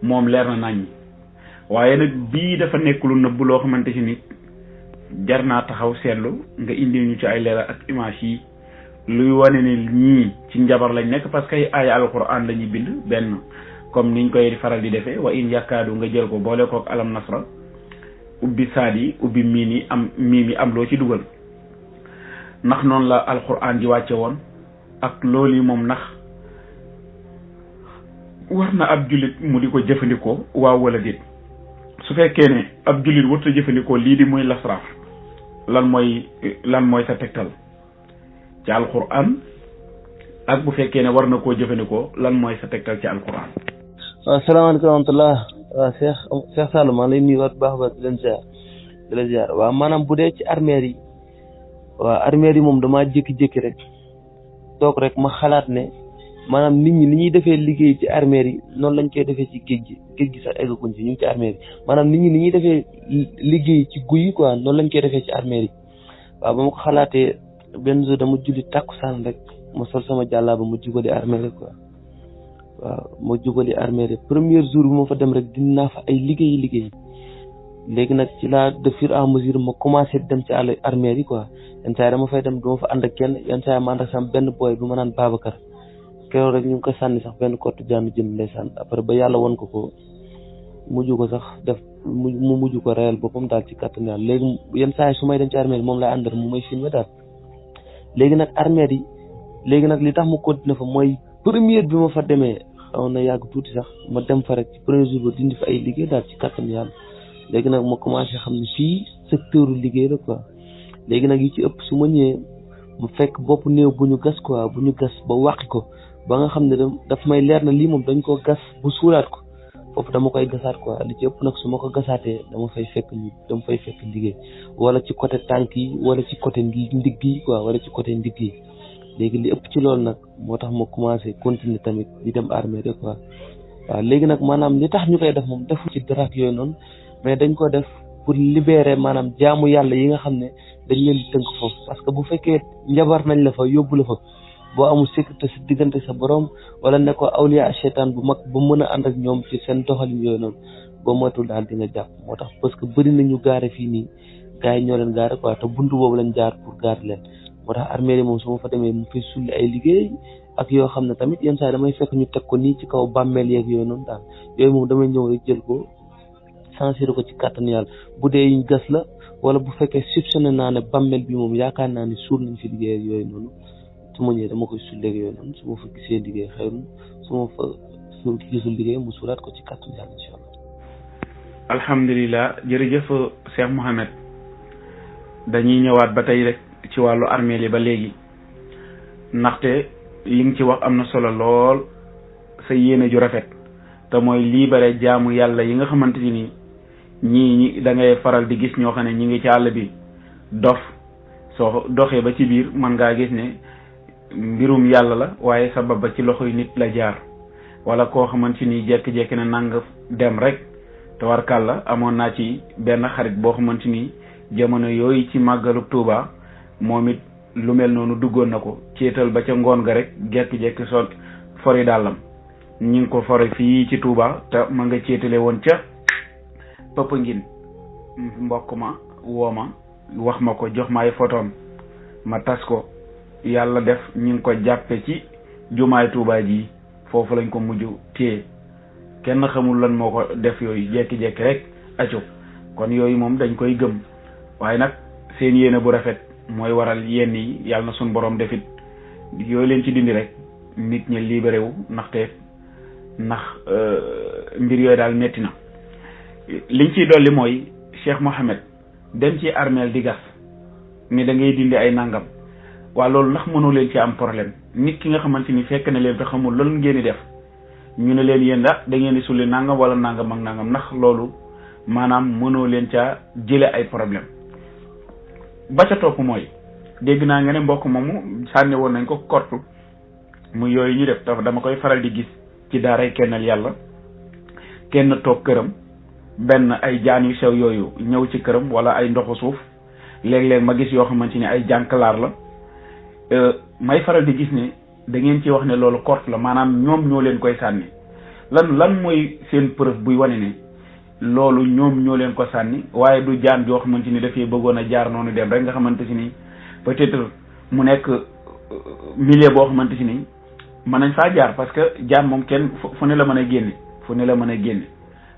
moom leer na naññi waaye nag bii dafa nekk lu nëbb loo xamante si ni jar naa taxaw seetlu nga indi ñu ci ay leeral ak image yi luy wane ne ñii ci njabar lañ nekk parce que ay aaya alquran la ñuy bind benn comme niñ koy faral di defee wa in yàkkaadu nga jël ko boole kook alam nasra ubbi saad yi ubbi miim yi am loo ci dugal ndax noonu la alquran ji wàcce woon ak loolu yi moom ndax war na ab jullit mu di ko jëfandikoo waaw wala déet su fekkee ne ab jullit warut a jëfandikoo lii di muy lasraar lan mooy sa tegtal ci alquran ak bu fekkee ne war na koo jëfandikoo lan mooy sa tegtal ci alquran. waaw salaamaaleykum wa rahmatulah waaw Cheikh Sall maa ngi lay nuyuwaat bu baax ba di leen ziar waaw maanaam bu dee ci armeer yi waaw armeer yi moom damaa jékki-jékki rek toog rek ma xalaat ne maanaam nit ñi ni ñuy defee liggéey ci armeer yi noonu lañ koy defee ci géej gi sax eggaguñ ci ñu ngi ci armeer yi maanaam nit ñi ni ñuy defee liggéey ci guy yi quoi noonu lañ koy defee ci armeer yi waaw ba ma ko xalaatee benn jour dama julli takkusaan rek ma sol sama jàllaaba ma jubali armeer yi quoi waaw ma jubali armeer yi premier jour bi ma fa dem rek dinaa fa ay liggéey léegi nag ci laa de fur et à mesure ma commencé dem ci àll armeer yi quoi yenn saa yi dama fay dem duma fa ànd ak kenn yenn saa yi ma ànd ak sama benn boy bu ma naan Babacar keroog rek ñu ngi ko sànni sax benn kottu jaanu jën ndeysaan après ba yàlla won ko mujj ko sax def mu mujj ko reyal boppam daal ci kàttan yàlla léegi yenn saa yi su may dem ci armeer yi moom lay àndal mu may filmé daal léegi nag armeer yi léegi nag li tax ma continué fa mooy première bi ma fa demee xaw na yàgg tuuti sax ma dem fa rek ci premier jour ba dindi fa ay liggéey daal ci kàttan yàlla léegi nag ma commencé xam ne fii secteur liggéey la quoi léegi nag yi ci ëpp su ma ñëwee mu fekk bopp néew bu ñu gas quoi bu ñu gas ba wàqi ko ba nga xam ne daf may leer na lii moom dañ ko gas bu suulaat ko foofu dama koy gasaat quoi li ci ëpp nag su ma ko gasaatee dama fay fekk liggéey wala ci côté tànk yi wala ci côté ndigg yi quoi wala ci côté ndigg yi léegi li ëpp ci loolu nag moo tax ma commencé continuer tamit di dem armée de quoi waaw léegi nag maanaam li tax ñu koy def moom defu ci dara ak yooyu noonu mais dañ ko def pour libérer maanaam jaamu yàlla yi nga xam ne dañ leen di tënk foofu parce que bu fekkee njabar nañ la fa yóbbu la fa boo amul sécurité sa diggante sa borom wala ne ko awliya seytaan bu mag ba mën a ànd ak ñoom ci seen doxalin yooyu noonu boo moytul daal di nga jàpp moo tax parce que bëri nañu gaare fii nii gars yi ñoo leen gaare quoi te buntu boobu lañ jaar pour gaare leen moo tax armée yi moom su ma fa demee mu fay sulli ay liggéey ak yoo xam ne tamit yenn saa yi damay fekk ñu teg ko nii ci kaw bàmmeel yeeg yooyu noonu daal yooyu moom damay ñëw rek jël ko censuré ko ci kàttan yàlla bu dee yuñ gas la wala bu fekkee soupçonné naa ne bàmmeel bi moom yaakaar naa ni suul nañ fi liggéey ak yooyu noonu su ma ñëwee dama koy sulleeg yooyu noonu su ma fa gisee liggéey xëy na su ma fa gisul liggéey mu suulaat ko ci kàttan yàlla incha allah. alhamdulilah jërëjëf Cheikh Mouhamed dañuy ñëwaat ba tey rek ci wàllu armée li ba léegi ndaxte li nga ci wax am na solo lool sa yéene ju rafet te mooy libéré jaamu yàlla yi nga xamante ni ñii da ngay faral di gis ñoo xam ne ñi ngi ci àll bi dof soo doxee ba ci biir mën ngaa gis ne mbirum yàlla la waaye sabab ba ci loxoy nit la jaar wala koo xamante ni jekki-jekki na nang dem rek te war kàlla amoon naa ci benn xarit boo xamante ni jamono yooyu ci màggalu Tuuba moom it lu mel noonu duggoon na ko ceetal ba ca ngoon ga rek jekki-jekki sol fori dàllam ñi ngi ko fori fii ci Tuuba te ma nga ceetale woon ca Popenguine mbokk ma woo ma wax ma ko jox ma ay photom ma tas ko yàlla def ñi ngi ko jàppe ci jumaay Tuuba ji foofu lañ ko mujj téye kenn xamul lan moo ko def yooyu jekki-jekki rek aco kon yooyu moom dañ koy gëm waaye nag seen yéene bu rafet mooy waral yenn yi yàlla na suñ borom defit yooyu leen ci dindi rek nit ñi libéré wu ndax mbir yooyu daal metti na liñ ciy dolli mooy Cheikh Mouhamed dem ci armeel di gas ni da ngay dindi ay nangam waa loolu ndax mënoo leen ci am problème nit ki nga xamante ni fekk na leen te xamul lan ngeen di def ñu ne leen yéen da ngeen di sulli nangam wala nangam ak nangam ndax loolu maanaam mënoo leen caa jële ay problème ba ca topp mooy dégg naa nga ne mbokk moomu sànni woon nañ ko kortu mu yooyu ñu def dama koy faral di gis ci daaray kennal yàlla kenn toog këram benn ay jaan yu sew yooyu ñëw ci këram wala ay ndoxu suuf léeg-léeg ma gis yoo xamante ni ay jànkalaar la may faral di gis ne da ngeen ci wax ne loolu korte la maanaam ñoom ñoo leen koy sànni lan mooy seen preuve buy wane ne loolu ñoom ñoo leen ko sànni waaye du jaan joo xamante ni dafay bëggoon a jaar noonu dem rek nga xamante si ni peut-être mu nekk milieu boo xamante si ni mën nañ faa jaar parce que jaan moom kenn fu ne la mën a génne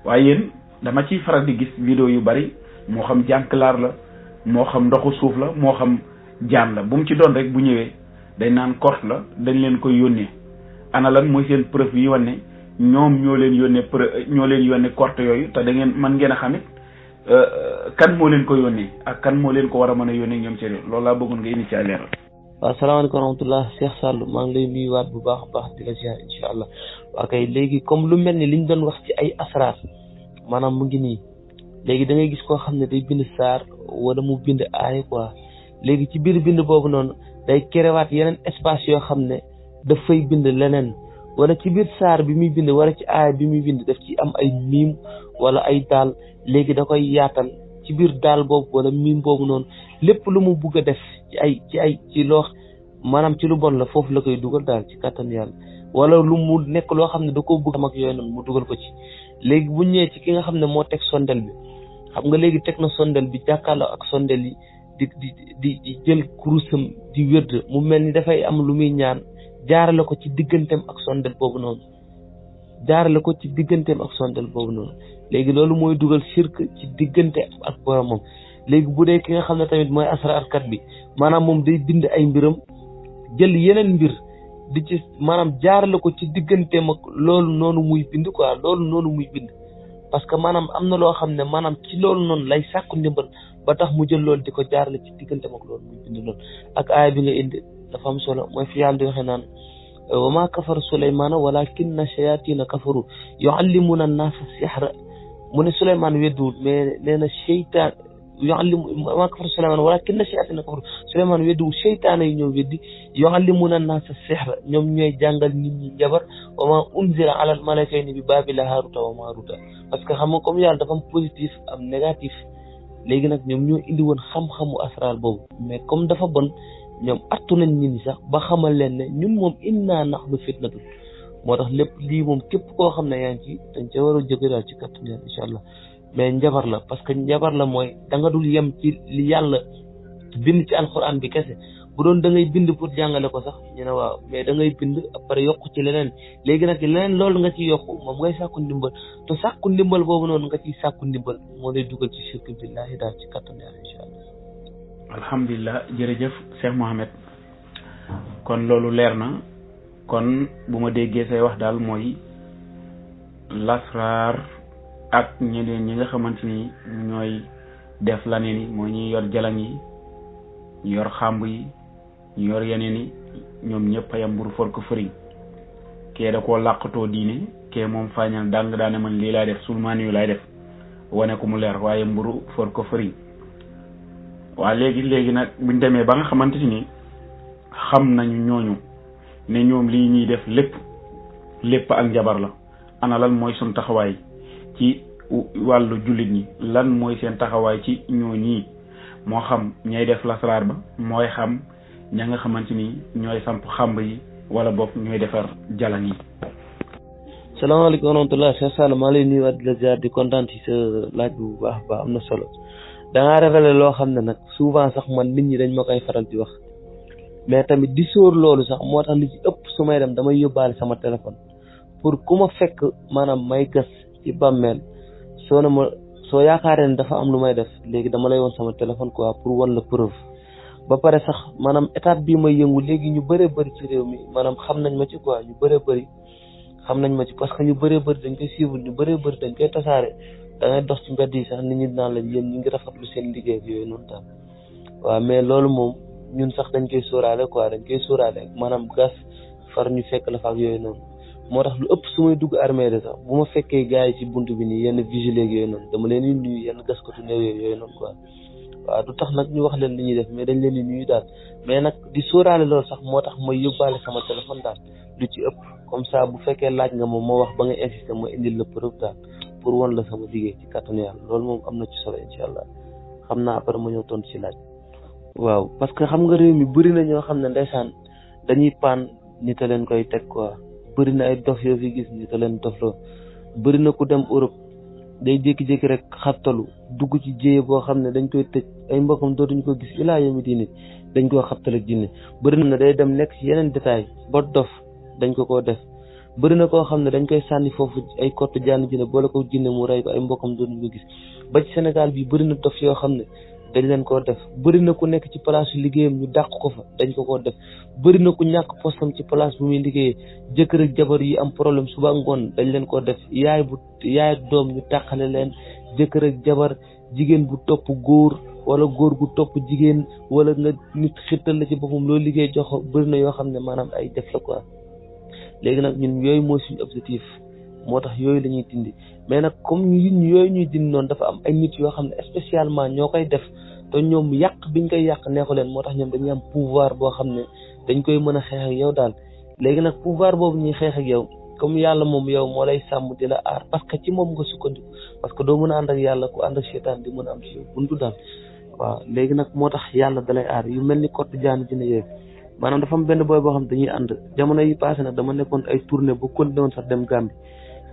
waaye yéen dama ciy faral di gis vidéo yu bari moo xam jànklaar la moo xam ndoxu suuf la moo xam jaan la bu mu ci doon rek bu ñëwee dañ naan korte la dañ leen koy yónnee ana lan mooy seen preuve yi wane ne ñoom ñoo leen yónnee korte yooyu te da ngeen mën ngeen a xamit kan moo leen ko yónnee ak kan moo leen ko war a mën a yónnee ñoom ci loolu laa bëggoon nga indi ci leeral. waaw salaamaaleykum wa rahmatullah Cheikh Sall maa ngi lay nuyuwaat bu baax a baax di la ziar incha allah waa kay léegi comme lu mel ni liñ doon wax ci ay asraar maanaam mu ngi nii léegi da ngay gis koo xam ne day bind saar wala mu bind aay quoi léegi ci biir bind boobu noonu day kerewaat yeneen espace yoo xam ne daf fay bind leneen wala ci biir saar bi muy bind wala ci aay bi muy bind daf ci am ay miim wala ay daal léegi da koy yaatal ci biir daal boobu wala miim boobu noonu lépp lu mu bugg a def ci loo maanaam ci lu bon la foofu la koy dugal daal ci kàttan yàlla wala lu mu nekk loo xam ne da koo bëgg am ak yooyu noonu mu dugal ko ci léegi bu ñëwee ci ki nga xam ne moo teg sondel bi xam nga léegi teg na sondel bi jàkkaarloo ak sondel yi di jël kurusam di wérd mu mel ni dafay am lu muy ñaan jaarale ko ci digganteem ak sondel boobu noonu léegi loolu mooy dugal shirk ci diggante ak boromam léegi bu dee ki nga xam ne tamit mooy asraarkat bi maanaam moom day bind ay mbiram jël yeneen mbir di ci maanaam jaarale ko ci digganteem ak loolu noonu muy bind quoi loolu noonu muy bind parce que maanaam am na loo xam ne maanaam ci loolu noonu lay sàkku ndimbal ba tax mu jël loolu di ko jaarale ci digganteem ak loolu muy bind loolu ak aaya bi nga indi dafa am solo mooy fi yàlla di waxee naan wa maa kafara Suleymaana walakinna shayaatiina kafaru yuallimuuna annaasa sihra mu ne Suleymaan wedduwul mais nee na seytaan maa kafara Suleymaan walakinna shayaatiina kafaru Suleymaan wedduwul seytaane yi ñoom weddi yuallimuuna annaasa sihra ñoom ñooy jàngal nit ñi njabar wa maa unzila alal malakayni bi baabila haaruta wa maaruta parce que xam nga comme yàlla dafa am positif am négatif léegi nag ñoom ñoo indi woon xam-xamu asraar boobu mais comme dafa bon ñoom attu nañ nit ñi sax ba xamal leen ne ñun moom innaa nahnu fitnatun moo tax lépp lii moom képp koo xam ne yaa ngi ci dañ ca war a jóge daal ci kàttan yàlla incha allah mais njabar la parce que njabar la mooy da nga dul yem ci li yàlla bind ci alxuraan bi kese bu doon da ngay bind pour jàngale ko sax ñu ne waaw mais da ngay bind après yokku ci leneen léegi nag leneen loolu nga ciy yokku moom ngay sàkku ndimbal te sàkku ndimbal boobu noonu nga ciy sàkku ndimbal moo lay dugal ci shirk billahi daal ci kàttan yàlla incha allah. alhamdulilah jërëjëf Cheikh Mohamed kon loolu leer na kon bu ma déggee say wax daal mooy lasraar ak ñeneen ñi nga xamante ni ñooy def laneen yi mooy ñi yor jalang yi ñu yor xàmb yi ñu yor yeneen yi ñoom ñëpp a yam mburu for ko fëriñ kee da koo làqatoo diine kee moom faañal dàng daane man lii laay def sulmaan yu laay def wane ko mu leer waaye mburu for ko fëriñ waa léegi nag buñ demee ba nga xamante ni xam nañu ñooñu ne ñoom lii ñuy def lépp ak njabar la ana lan mooy suñ taxawaay ci wàllu jullit ñi lan mooy seen taxawaay ci ñooñi moo xam ñay def lasraar ba mooy xam ña nga xamante ni ñooy samp xàmb yi wala boog ñooy defar jalan yi. salaamaaleykum wa rahmatulah Cheikh Sall maa lay nuyuwaat di la ziar di kontaan ci sa laaj bu baax baax am na solo da ngaa révélé loo xam ne nag souvent sax man nit ñi dañ ma koy faral di wax mais tamit di sóor loolu sax moo tax li ci ëpp su may dem damay yóbbaale sama téléphone pour ku ma fekk maanaam may gas ci bàmmeel soo yaakaaree ne dafa am lu may def léegi dama lay woon sama téléphone quoi pour wan la preuve ba pare sax maanaam étape bii may yëngu léegi ñu bëree bëri ci réew mi maanaam xam nañ ma ci quoi ñu bëree bëri xam nañ ma ci parce que ñu bëree bëri dañ koy suivre ñu bëree bëri dañ koy tasaare da ngay dox ci mbedd yi sax nit ñi naan la yéen ñu ngi rafetlu seen liggéey yooyu noonu daal waaw mais loolu moom ñun sax dañ koy sóoraale quoi dañ koy sóoraale maanaam gas far ñu fekk la fa ak yooyu noonu moo tax lu ëpp su may dugg armée de sax bu ma fekkee gars yi ci buntu bi nii yenn vigile yooyu noonu dama leen di nuyu yenn gaskatu néew yooyu noonu quoi waaw du tax nag ñu wax leen li ñuy def mais dañ leen di nuyu daal mais nag di sóoraale loolu sax moo tax may yóbbaale sama téléphone daal lu ci ëpp comme ça bu fekkee laaj nga moom moo wax ba nga insister ma indil la preuve daal pour wan la sama liggéey ci kàttanu yàlla loolu moom am na ci solo incha allah xam naa après ma ñëw tontu ci laaj. waaw parce que xam nga réew mi bëri na ñoo xam ne ndeysaan dañuy paan nit a leen koy teg quoi bëri na ay dof yoo fi gis nit a leen dofloo bëri na ku dem Europe day jékki-jékki rek xabtalu dugg ci jéye boo xam ne dañ koy tëj ay mbokkam dootuñu ko gis ilaa yomi diine dañ koo xabtal ak jinne bëri na day dem nekk ci yeneen détail ba dof dañ ko def bëri na koo xam ne dañ koy sànni foofu ay kottu jànn jinne boole ko jinne mu rey ko ay mbokkam dootuñu ko gis ba ci Sénégal bi bëri na dof yoo xam ne dañ leen koo def bëri na ku nekk ci place yu liggéeyam ñu dàq ko fa dañ ko def bëri na ku ñàkk postam ci place bu muy liggéeyee jëkkër ak jabar yi am problème suba ngoon dañ leen koo def yaay ak doom ñu tàqale leen jëkkër ak jabar jigéen bu topp góor wala góor gu topp jigéen wala nga nit xirtal la ci boppam loolu liggéey jox bëri na yoo xam ne maanaam ay def la quoi léegi nag ñun yooyu mooy suñu objectif moo tax yooyu la ñuy dindi mais nag comme yooyu ñuy dindi noonu dafa am ay nit yoo xam ne spécialement ñoo koy def te ñoom yàq biñ koy yàq neexu leen moo tax ñoom dañuy am pouvoir boo xam ne dañ koy mën a xeex ak yow daal léegi nag pouvoir boobu ñuy xeex ak yow comme yàlla moom yow moo lay sàmm di la aar parce que ci moom nga sukkandiku parce que doo mën a ànd ak yàlla ku ànd ak seytaan di mën a am ci yow buntu daal waaw léegi nag moo tax yàlla dalay aar yu mel ni kott jaanu dina yooyu maanaam dafa am benn booy boo xam ne dañuy ànd jamono yi passé nag dama nekkoon ay tournée ba continué woon sax dem Gambie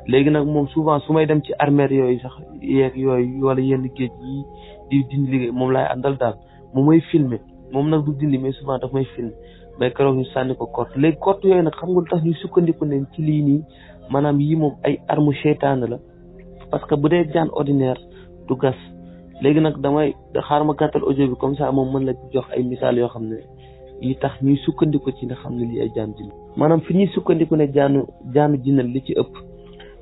léegi nag moom souvent su may dem ci armère yooyu sax yeeg yooyu wala yenn géej yi di dindi liggéey moom laay àndal daal moom may filmer moom nag du dindi mais souvent daf may filmer mais keroog ñu sànni ko kott léegi kott yooyu nag xam nga lu tax ñu sukkandiku ne ci lii nii maanaam yii moom ay arme seytaane la parce que bu dee jaan ordinaire du gas léegi nag damay xaar ma gàttal audio bi comme ça moom mën la jox ay misaal yoo xam ne yi tax ñuy sukkandiku ci nga xam ne lii ay jaanu jinne maanaam fi ñuy sukkandiku ne jaanu jinne li ci ëpp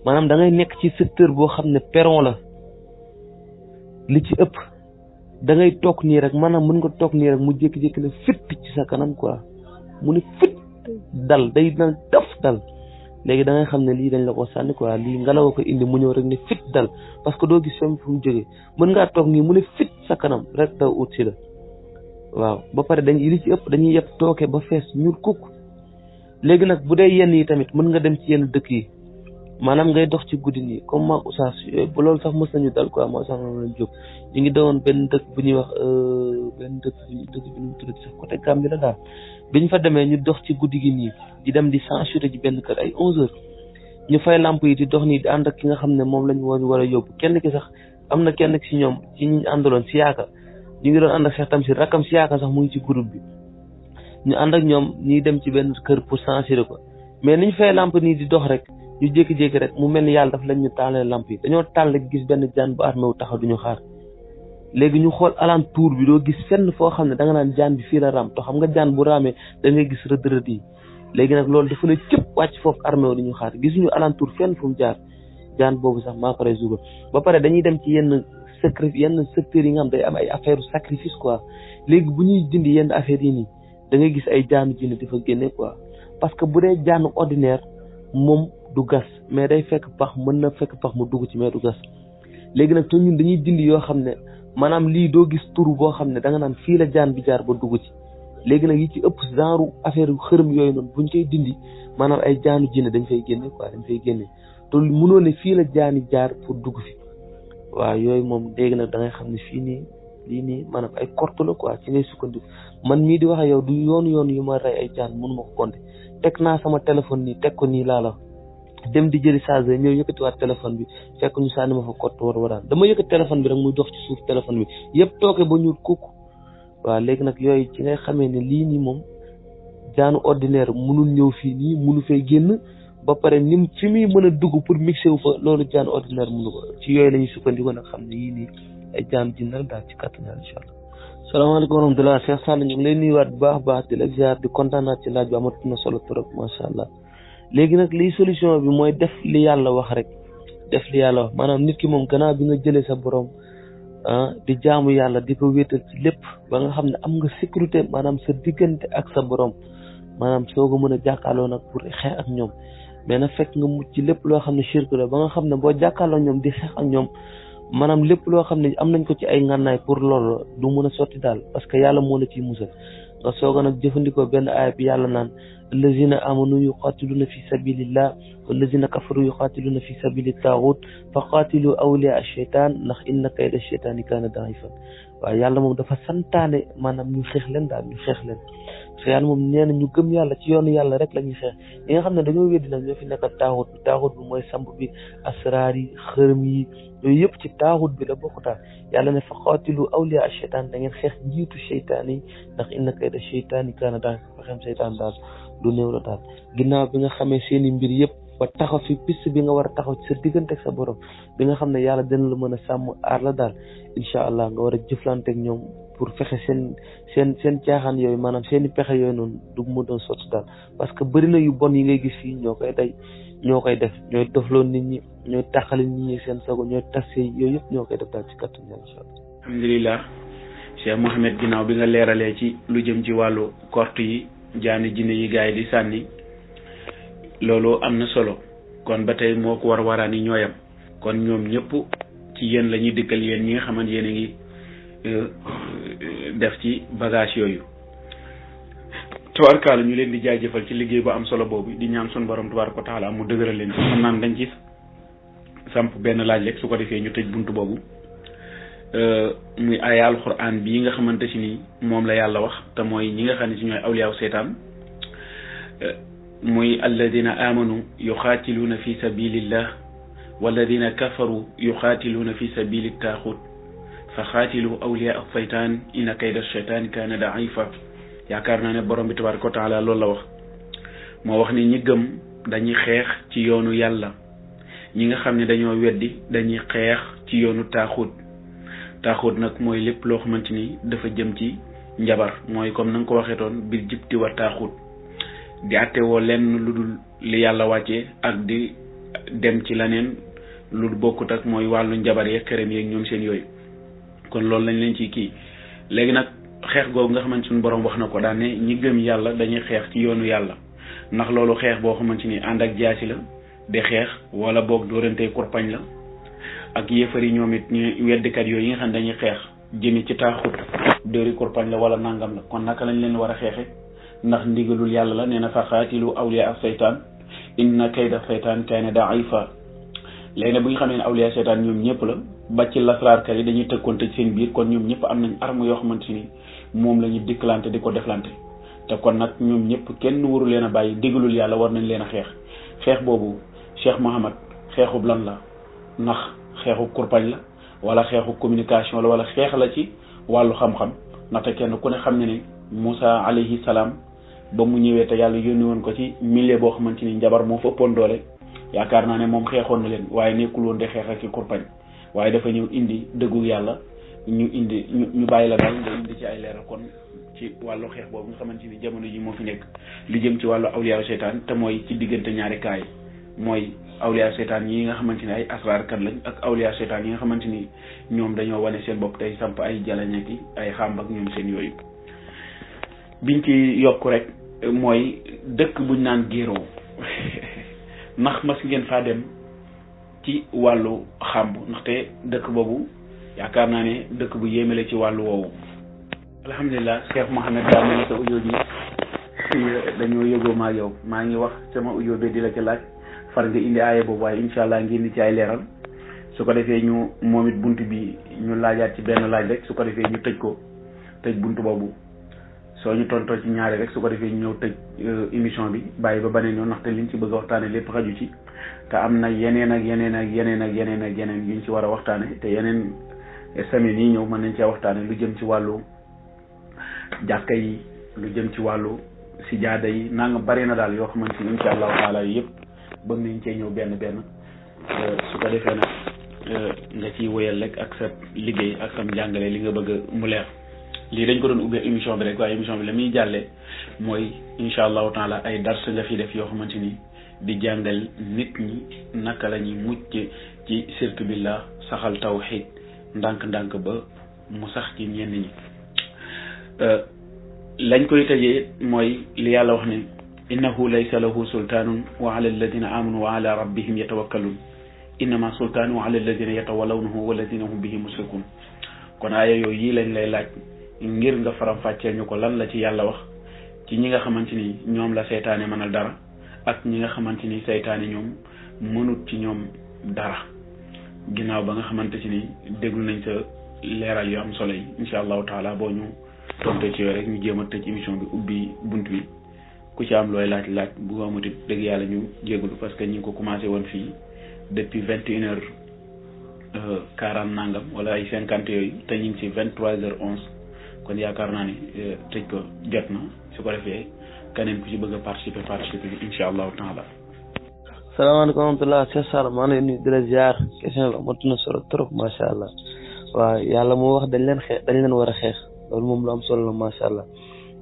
maanaam da ngay nekk ci secteur boo xam ne perron la li ci ëpp da ngay toog nii rek maanaam mën nga toog nii rek mu jékki-jékki ne fit ci sa kanam quoi mu ne fit dal day na def dal léegi da ngay xam ne lii dañ la ko sànni quoi lii ngelaw ko indi mu ñëw rek ne fit dal parce que doo gis fem fu mu jógee mën ngaa toog nii mu ne fit sa kanam rek daw ut si la waaw ba pare li ci ëpp dañuy yeb tooke ba fees ñuul kukk léegi nag bu dee yenn yi tamit mën nga dem ci yenn dëkk yi maanaam ngay dox ci guddi nii comme maag Oustaz ba loolu sax mës nañu dal quoi moo sax noonu lañ jóg ñu ngi doon benn dëkk bu ñuy wax benn dëkk bi nu mu tudd sax côté Gambie la daal biñ fa demee ñu dox ci guddi gi nii di dem di censuré ji benn kër ay 11h ñu fay lamp yi di dox nii di ànd ak ki nga xam ne moom lañ war a yóbbu kenn ki sax am na kenn si ñoom ci ñu àndaloon si yaaka ñu ngi doon ànd ak Cheikh Tamsir rakkam si yaaka sax mu ngi ci groupe bi ñu ànd ak ñoom ñuy dem ci benn kër pour censuré ko mais niñ fay lamp nii di dox rek ñu jékki-jékki rek mu mel ni yàlla daf lañ ñu taalee lamp yi dañoo taal rek gis benn jaan bu armé wu taxaw duñu xaar léegi ñu xool alentour bi doo gis fenn foo xam ne da nga naan jaan bi fii la ram to xam nga jaan bu raamee da ngay gis rëdd yi léegi nag loolu dafa ne cëpp wàcc foofu armé wu duñu xaar gisuñu alentour fenn fu mu jaar jaan boobu sax maa ko résoudre ba pare dañuy dem ci yenn secteurs yi nga xam day am ay affaire sacrifice quoi léegi bu ñuy dindi yenn affaires yi nii da ngay gis ay jaanu jinne di fa génne quoi parce que bu dee jaanu ordinaire moom du gas mais day fekk pax mën na fekk pax mu dugg ci mais du gas léegi nag te ñun dañuy dindi yoo xam ne maanaam lii doo gis turu boo xam ne da nga naan fii la jaan bi jaar ba dugg ci léegi nag yi ci ëpp genre affaire xërëm yooyu noonu buñ koy dindi maanaam ay jaanu jinne dañ fay génne quoi dañ fay génne te mënoo ne fii la jaani jaar pour dugg fi waaw yooyu moom léegi nag da ngay xam ne fii nii lii nii maanaam ay korte la quoi ci ngay sukkandiku man mii di wax ak yow du yoon yu ma rey ay jaan mënu ma ko compter teg naa sama téléphone nii teg ko nii laa la dem di jëli chargeur ñëw yëkkatiwaat téléphone bi fekk ñu sànni ma fa kott waraan dama yëkkati téléphone bi rek muy dox ci suuf téléphone bi yëpp tooke ba ñuul kukk waaw léegi nag yooyu ci ngay xamee ne lii nii moom jaanu ordinaire mënul ñëw fii nii mënu fay génn ba pare ni fi muy mën a dugg pour mixé wu fa loolu jaanu ordinaire mënu ko ci yooyu la ñuy sukkandiku nag xam ne yii nii ay jaanu jinnal daal ci kàttan Yàlla incha allah. salaamaaleykum wa rahmatulah Cheikh Sall ñu ngi lay nuyuwaat bu baax di la ziar di kontaanaat ci laaj bi amatu na solo trop macha allah. léegi nag liy solution bi mooy def li yàlla wax rek def li yàlla wax maanaam nit ki moom gannaaw bi nga jëlee sa borom di jaamu yàlla di ko wéetal ci lépp ba nga xam ne am nga sécurité maanaam sa diggante ak sa borom maanaam soo ko mën a jàkkaarloo nag pour xeex ak ñoom mais nag fekk nga mucc ci lépp loo xam ne shirk la ba nga xam ne boo jàkkaarloo ñoom di xeex ak ñoom maanaam lépp loo xam ne am nañ ko ci ay ngànnaay pour loolu du mën a sotti daal parce que yàlla moo la ciy musal nga soog a nag jëfandikoo benn aaya bi yàlla naan allazina amanu yuqatiluna fi sabilillah wallazina kafaru yuqatiluna fi sabili taaxut fa qaatilu awliya ash-shaytan ndax inna kayda ash-shaytani kaana daifan waaw yàlla moom dafa santaane maanaam ñu xeex leen daal ñu xeex leen parce que yàlla moom nee na ñu gëm yàlla ci yoonu yàlla rek la ñuy xeex yi nga xam ne dañoo weddi nag ñoo fi nekkal taaxut bi mooy samp bi asraar yi xërëm yi yooyu yëpp ci taaxut bi la bokkutaal yàlla ne fa qaatilu awliya ash-shaytan da ngeen xeex njiitu shaytaan yi ndax inna kayda ash-shaytani kaana daifan fexem shaytaan daal lu néew la daal ginnaaw bi nga xamee seeni mbir yëpp ba taxaw fi piste bi nga war a taxaw ci sa diggante ak sa borom bi nga xam ne yàlla dina la mën a sàmm aar la daal incha allah nga war a jëflanteeg ñoom pour fexe seen caaxaan yooyu maanaam seeni pexe yooyu noonu du mu doon sotti daal parce que bëri na yu bon yi ngay gis fii ñoo koy def ñooy dofloo nit ñi ñooy tàqali nit ñi seen sago ñooy tasse yooyu yëpp ñoo koy def daal ci kàttan incha allah. alhamdulilah Cheikh Mohamed ginnaaw bi nga leeralee ci lu jëm ci wàllu korte yi jaani jinne yi gars yi di sànni loolu am na solo kon ba tey moo ko waraan yi ñooyam kon ñoom ñëpp ci yéen la ñuy dikkal yéen ñi nga xamante yéen a ngi def ci bagage yooyu tubaarkaala ñu leen di jaajëfal ci liggéey bu am solo boobu di ñaan sun borom tabaaraka wa taala mu dëgëral leen xam naan dañ ci samp benn laaj rek su ko defee ñu tëj buntu boobu muy aaya alquran bii nga xamante si ni moom la yàlla wax te mooy ñi nga xam ne si ñooy awliyaaw seytaan muy alladina amanu yuxaatiluuna fi sabilillah walladina kafaru yuxaatiluuna fi sabili taaxut fa xaatilu awliyaa seytaan inna kayda seytaan kaana daifa yaakaar naa ne borom bi tabaaraka wa taala loolu la wax moo wax ni ñi gëm dañuy xeex ci yoonu yàlla ñi nga xam ne dañoo weddi dañuy xeex ci yoonu taaxut nag mooy lépp loo xamante ni dafa jëm ci njabar mooy comme na nga ko waxee toon bir jibti wa taaxut di attewoo lenn lu dul li yàlla wàccee ak di dem ci leneen lu bokkut ak mooy wàllu njabar yeeg këram yeeg ñoom seen yooyu kon loolu lañ leen ci kii léegi nag xeex googu nga xamante suñu borom wax na ko daan ne ñi gëm yàlla dañuy xeex ci yoonu yàlla ndax loolu xeex boo xamante ni ànd ak jaasi la di xeex wala boog dóorante kurpañ la ak yéefar yi ñoom it ñu weddikat yooyu yi nga xam ne dañuy xeex jëmi ci taaxut dóori kurpañ la wala nangam la kon naka lañ leen war a xeexe ndax ndigalul yàlla la nee na fa xaatilu awliya ak seytaan inna kayda seytaan kaana daifa léegi nag bu nga xam ne awliya seytaan ñoom ñëpp la ba ci lasraarkat yi dañuy tëkkoonte ci seen biir kon ñoom ñëpp am nañ arme yoo xamante ni moom la ñuy dikkalante di ko deflante te kon nag ñoom ñëpp kenn waru leen a bàyyi digalul yàlla war nañ leen a xeex boobu Cheikh Mohamad xeexub lan la ndax xeexu kurpañ la wala xeexu communication la wala xeex la ci wàllu xam-xam ndaxte kenn ku ne xam ne ni Moussa alayhi salaam ba mu ñëwee te yàlla yónni woon ko ci milieu boo xamante ni njabar moo fa ëppoon doole yaakaar naa ne moom xeexoon na leen waaye nekkul woon de xeex ak ci kurpañ waaye dafa ñëw indi dëggu yàlla ñu bàyyi la daal nga indi ci ay leeral kon ci wàllu xeex boobu nga xamante ni jamono ji moo fi nekk li jëm ci wàllu awliya seytaan te mooy ci diggante ñaari kaay mooy awliya seytaan yi nga xamante ni ay asraarkat lañ ak awliya seytaan yi nga xamante ni ñoom dañoo wane seen bopp tey samp ay jalañaki ay xàmb ak ñoom seen yooyu biñ ci yokk rek mooy dëkk buñ naan Guéro ndax mas ngeen faa dem ci wàllu xàmb ndaxte dëkk boobu yaakaar naa ne dëkk bu yéemele ci wàllu woowu alhamdulilah Cheikh Mohamed daa mel ne sa audio bi dañoo yëgoo maa yow maa ngi wax sama audio bi di la ci laaj far nga indi aaya boobu waaye incha allah ngeen di ci ay leeral su ko defee ñu moom it bunt bi ñu laajaat ci benn laaj rek su ko defee ñu tëj bunt boobu soo ñu tontoo ci ñaari rek su ko defee ñu ñëw tëj émission bi bàyyi ba baneen yoon ndaxte liñ ci bëgg a waxtaane lépp xaju ci te am na yeneen yuñ ci war a waxtaane te yeneen semaines yi ñëw mën nañ cee waxtaane lu jëm ci wàllu jàkka yi lu jëm ci wàllu sijaada yi nanga bari na daal yoo xamante ni insha allahu taala yi yëpp bëgg nañ cee ñëw benn su ko defee nag nga ciy wéyal rek ak sa liggéey ak sam jàngale li nga bëgg mu leer lii dañ ko doon ubbee émission bi rek waaye émission bi la muy jàllee mooy insha allahu taala ay dars nga fi def yoo xamante ni di jàngal nit ñi naka la ñuy mucc ci shirk billah saxal tawhid ndànk-ndànk ba mu sax ci ñenn ñi lañ koy tëjee mooy li yàlla wax ne innahu laysa lahu sultaanun wa ala alladina amanu wa ala rabbihim yatawakkalun innama sultaanu ala alladina yatawallawnahu walladina hum bihi musrikun kon aaya yooyu yi lañ lay laaj ngir nga faram fàccee ñu ko lan la ci yàlla wax ci ñi nga xamante ni ñoom la seytaane mënal dara ak ñi nga xamante ni seytaane ñoom mënut ci ñoom dara ginnaaw ba nga xamante ci ni déglu nañ sa leeral yu am solo yi insha allahu taala boo ñu tontee ci yooyu rek ñu jéem a tëj émission bi ubbi bunt bi ku ci am looy laaj bu ko amati dëgg yàlla ñu jégalu parce que ñi ngi ko commencé woon fii depuis 21h40 nangam wala ay 50 yooyu te ñu ngi ci 23h11 kon yaakaar naa ni tëj ko jot na su ko defee keneen ku ci bëgg a participer bi insha allahu taala. salaamaaleykum wa rahmatulah Cheikh Sarr maa ngi lay nuyu di la ziar question bi amatu na solo trop macha allah waaw yàlla moo wax dañ leen war a xeex loolu moom lu am solo la macha allah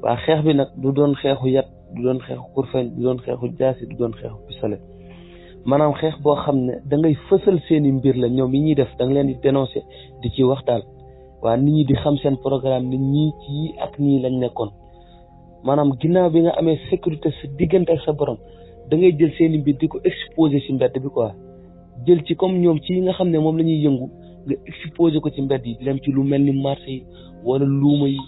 waaw xeex bi nag du doon xeexu yat du doon xeexu kurfeñ du doon xeexu jaasi du doon xeexu pistolet maanaam xeex boo xam ne da ngay fësal seeni mbir la ñoom yi ñuy def da nga leen di dénoncer di ci wax daal waa nit ñi di xam seen programme nit ñi ci ak nii lañ nekkoon maanaam ginnaaw bi nga amee sécurité sa diggante ak sa borom da ngay jël seen i mbir di ko exposé ci mbedd bi quoi jël ci comme ñoom ci nga xam ne moom la ñuy yëngu nga exposé ko ci mbedd yi di dem ci lu mel ni marché yi wala luuma yi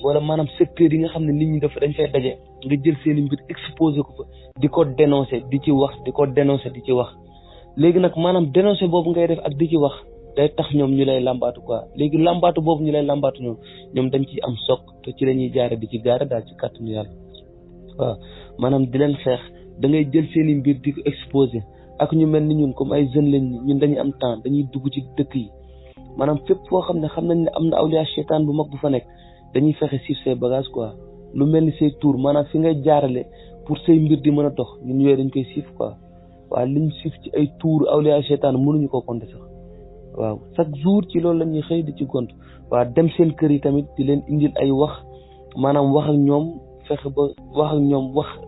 wala maanaam secteur yi nga xam ne nit ñi dafa dañ fay daje nga jël seen i mbir exposé ko fa di ko dénoncé di ci wax di ko dénoncé di ci wax léegi nag maanaam dénoncé boobu ngay def ak di ci wax day tax ñoom ñu lay làmbaatu quoi léegi làmbaatu boobu ñu lay làmbaatu ñoom dañ ciy am soog te ci la ñuy jaare di ci gaare daal ci kàttanu yàlla waaw maanaam di leen xeex da ngay jël seen i mbir di ko exposé ak ñu mel ni ñun comme ay jeunes lañ ñun dañuy am temps dañuy dugg ci dëkk yi maanaam fépp foo xam ne xam nañ ne am na awliya seytaan bu mag bu fa nekk dañuy fexe siif say bagage quoi lu mel ni say tour maanaam fi ngay jaarale pour say mbir di mën a dox ñun yooyu dañ koy siif quoi waaw liñ siif ci ay tour awliya seytaan mënuñu ko compter sax waaw chaque jour ci loolu la ñuy xëy di ci gont waaw dem seen kër yi tamit di leen indil ay wax maanaam wax ak ñoom fexe ba wax ak ñoom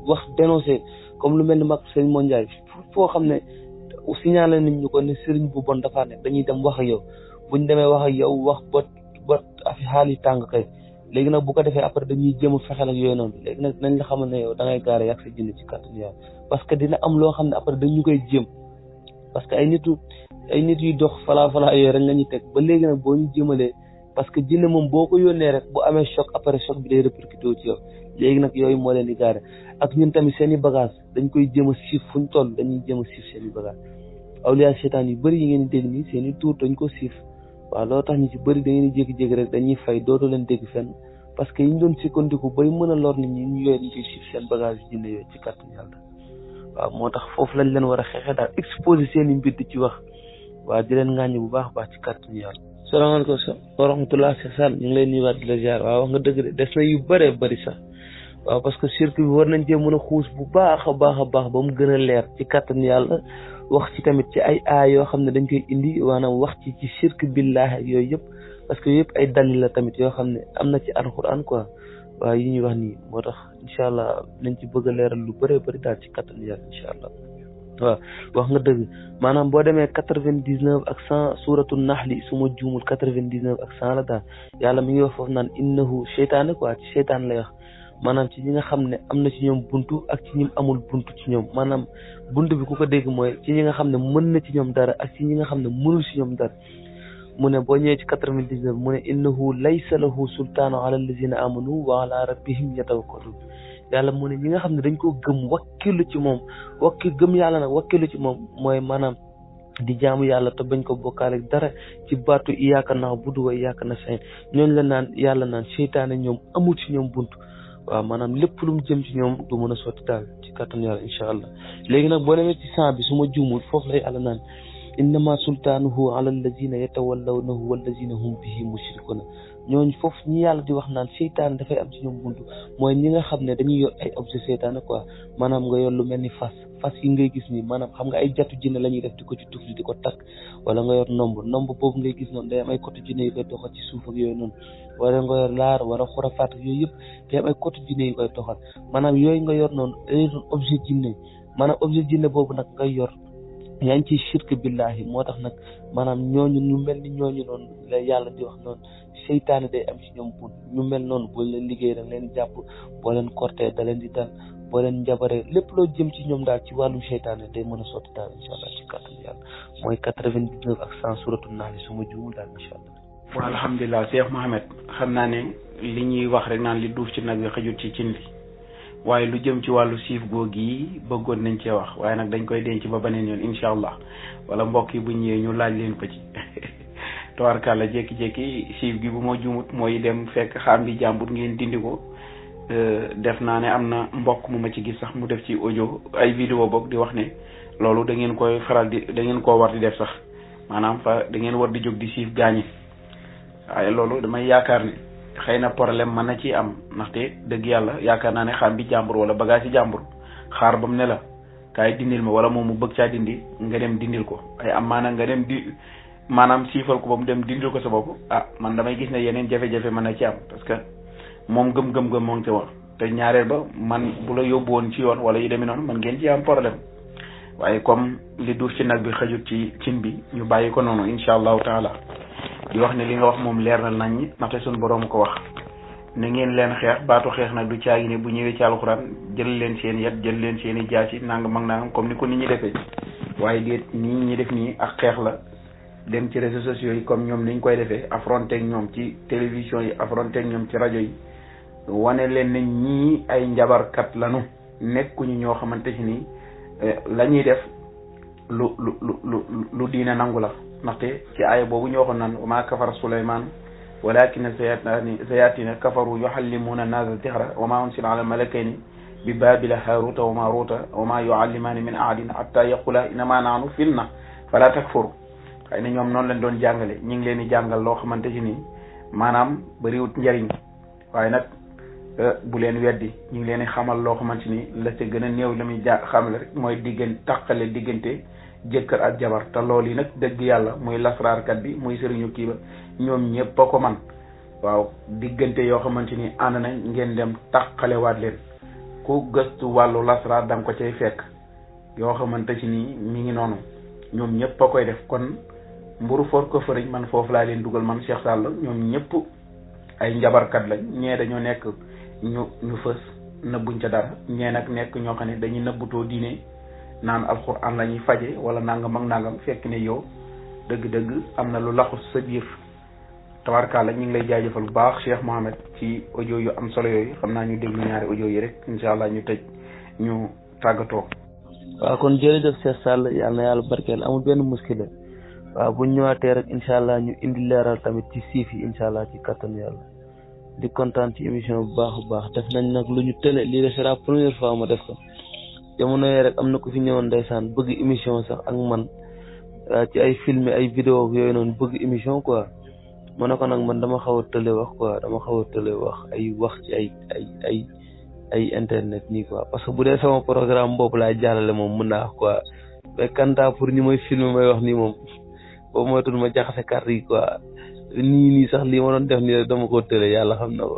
wax dénoncé comme lu mel ni mag Serigne Mondiaye foo xam ne signalé nañ ñu ko ne Serigne bu bon dafa nekk dañuy dem wax ak yow buñ demee wax ak yow wax ba afi xaal yi tàng kay léegi nag bu ko defee après dañuy jéem a fexeel ak yooyu noonu léegi nag nañ la xamal ne yow da ngay gaare yàq sa jënd ci kàttanu yàlla parce que dina am loo xam ne après dañu koy jéem parce que ay nit yu dox falaa yooyu rek la ñuy teg ba léegi nag boo ñu jëmalee parce que jinne moom boo ko yónnee rek bu amee choc après choc bi day répercuté wu ci yow léegi nag yooyu moo leen di gaare ak ñun tamit seen i bagage dañ koy jéem a siif fu ñu toll dañuy jéem a siif seen i bagage awliya seytaan yu bëri yi ngeen di dégg nii seen i tuur dañ ko siif waaw loolu tax ñu ci bëri da ngeen di jékki-jékki rek dañuy fay dootoo leen dégg fenn parce que yi ñu doon sukkandiku bay mën a lor nit ñi ñu yooyu ñu koy siif seen bagage yi jinne yooyu ci kàttan yàlla waaw moo tax foofu lañ leen war a xeexee daal exposé seen i mbir di ci wax waaw di leen ŋàññi bu baax baax ci kàttan yàlla. salaamaaleykum wa rahmatulah Cheikh Sall ñu ngi lay nuyuwaat di la ziar waaw wax nga dëgg de des na yu bëree bëri sax waaw parce que circuit bi war nañ cee mën a xuus bu baax a baax ba mu gën a leer ci kàttan yàlla wax ci tamit ci ay aay yoo xam ne dañ koy indi maanaam wax ci shirk billahi ak yooyu yëpp parce que yëpp ay dalil la tamit yoo xam ne am na ci alquran quoi waaw yi ñuy wax nii moo tax incha allah nañ ci bëgg a leeral lu bëree bëri daal ci kàttan yàlla incha allah waaw wax nga dëgg maanaam boo demee 99 ak 100 suratu naxli su ma juumul 99 ak 100 la daal yàlla mi ngi wax foofu naan innahu seytaane quoi ci seytaan lay wax maanaam ci ñi nga xam ne am na ci ñoom buntu ak ci ñi amul buntu ci ñoom maanaam buntu bi ku ko dégg mooy ci ñi nga xam ne mën na ci ñoom dara ak ci ñi nga xam ne mënul ci ñoom dara mu ne boo ñëwee ci 99 mu ne innahu laysa lahu sultaanu ala allazina amanu wa ala rabbihim yatawakkalun yàlla mu ne ñi nga xam ne dañ koo gëm wakkilu ci moom gëm yàlla nag wakkilu ci moom mooy maanaam di jaamu yàlla te bañ ko bokkaale dara ci baatu iyyaka na'budu wa iyyaka nasta'in ñooñu la naan yàlla naan seytaane ñoom amul ci ñoom buntu waaw maanaam lépp lu mu jëm ci ñoom du mën a sotti daal ci kàttan yàlla incha allah léegi nag boo demee ci 100 bi su ma juumul foofu lay yàlla naan innama sultaanuhu ala allazina yatawallawnahu wallazina hum bihi mushrikuna ñooñu foofu ñi yàlla di wax naan seytaan dafay am ci ñoom buntu mooy ñi nga xam ne dañuy yor ay objet seytaane quoi maanaam nga yor lu mel ni fas yi ngay gis nii maanaam xam nga ay jatu jinne la ñuy def di ko ci tufli di ko takk wala nga yor nomb boobu ngay gis noonu day am ay côté jinne yu koy doxal ci suuf ak yooyu noonu wala nga yor laar wala xurafaat ak yooyu yëpp day am ay côté jinne yu koy doxal maanaam yooyu nga yor noonu day doon objet jinne maanaam objet jinne boobu nag ngay yor yaa ngi ciy shirk billahi moo tax nag maanaam ñooñu ñu mel ni ñooñu noonu la yàlla di wax noonu seytaane day am ci ñoom bunt ñu mel noonu boo leen liggéey da leen jàpp boo leen corté da leen di dal boo leen njabaree lépp loo jëm ci ñoom daal ci wàllum seytaane day mën a sotti daal incha allah ci kàttan yàlla mooy 99 ak 100 suratu nahl su ma juumul daal incha allah. waaw alhamdulilah Cheikh Mohamed xam naa ne li ñuy wax rek naan li duuf ci nag bi xëjut ci cin li waaye lu jëm ci wàllu siif googu yi bëggoon nañ cee wax waaye nag dañ koy denc ba beneen yoon incha allah wala mbokk yi bu ñëwee ñu laaj leen ko ci tawarkàlla jékki-jékki siif gi bu ma jumut mooy dem fekk xam bi jàmbur ngeen dindi ko def naa ne am na mbokk mu ma ci gis sax mu def ci audio ay vidéo boog di wax ne loolu da ngeen koy faral di da ngeen koo war di def sax maanaam fa da ngeen war di jóg di siif gaañi waaye loolu damay yaakaar ne xëy na problème mën na ci am ndaxte dëgg yàlla yaakaar naa ne xam bi jàmbur wala bagage ci jàmbur xaar ba mu ne la kaay dindil ma wala moom mu bëgg caa dindi nga dem dindil ko ay am maanaam nga dem di maanaam siifal ko ba mu dem dindil ko sa bopp man damay gis ne yeneen jafe-jafe mën na ci am parce que moom gëm-gëm moo ngi ci woon te ñaareel ba man bu la yóbbu woon ci yoon wala yu demee noonu man ngeen ci am problème waaye comme li duur ci nag bi xëjut ci cin bi ñu bàyyi ko noonu incha allahu taala di wax ne li nga wax moom leer na nañ ndaxte suñu borom ko wax na ngeen leen xeex baatu xeex nag du caagi ne bu ñëwee ci alxuraan jël leen seen yet jël leen seen i jaasi nangam ak nangam comme ni ko nit ñi defee waaye déet nii ñi def nii ak xeex la dem ci réseaux sociaux yi comme ñoom niñ koy defee affronté ak ñoom ci télévision yi affronté ak ñoom ci rajo yi wane leen ne ñii ay njabarkat lanu nekkuñu ñoo xamante ci nii la ñuy def lu diine nangu la ndaxte ci aaya boobu ñu waxoon naan wa maa kafara Suleymaan walakinna shayaatiina kafaru yuallimuuna naasa sihra wa maa unsila ala malakayni bi baabila haaruuta wa maaruuta wa maa yuallimaani min ahadin hattaa yaqulaa innamaa nahnu fitna falaa takfur xëy na ñoom noonu lañ doon jàngale ñu ngi leen di jàngal loo xamante ci nii maanaam bariwut njariñ waaye nag bu leen weddi ñu ngi leen di xamal loo xamante ni la ca gën a néew la muy xamale rek mooy taqale diggante jëkkër ak jabar te loolu yi nag dëgg yàlla muy lasraarkat bi muy sëriñu kii ba ñoom ñëpp a ko man waaw diggante yoo xamante ni ànd nañ ngeen dem taqalewaat leen ku gëstu wàllu lasraar da nga ko cay fekk yoo xamante ci ni mi ngi noonu ñoom ñëpp a koy def kon mburu for ko fëriñ man foofu laa leen dugal man Cheikh Sall ñoom ñëpp ay njabarkat lañ ñee dañoo nekk ñu fës nëbbuñ ca dara ñee nag nekk ñoo xam ne dañuy nëbbutoo diine naan alxuraan la ñuy faje wala nangam ak nangam fekk ne yow dëgg-dëgg am na lu laxu sa biir tabarkalla ñu ngi lay jaajëfal bu baax Cheikh Mohamed ci audio yu am solo yooyu xam naa ñu déglu ñaari audio yi rek incha allah ñu tëj ñu tàggatoo. waaw kon jërëjëf Cheikh Sall yal na yàlla barkeel amul benn muskila waaw buñ ñëwaatee rek incha allah ñu indi leeral tamit ci siif yi incha allah ci kattanu yàlla di kontaan ci émission bu baax a baax def nañ nag lu ñu tële lii de c'est la première fois ma def ko jamono yee rek am na ko fi ñëwoon ndeysaan bëgg émission sax ak man ci ay film ay vidéo yooyu noonu bëgg émission quoi ma ne ko nag man dama xaw a tële wax quoi dama xaw a tële wax ci ay internet nii quoi parce que bu dee sama programme boobu laay jàllale moom mën naa wax quoi mais kanta pour ñi may filmer may wax nii moom boobu mooy tudd ma jaxase carte yi quoi nii sax lii ma doon def nii rek dama ko tële yàlla xam na ko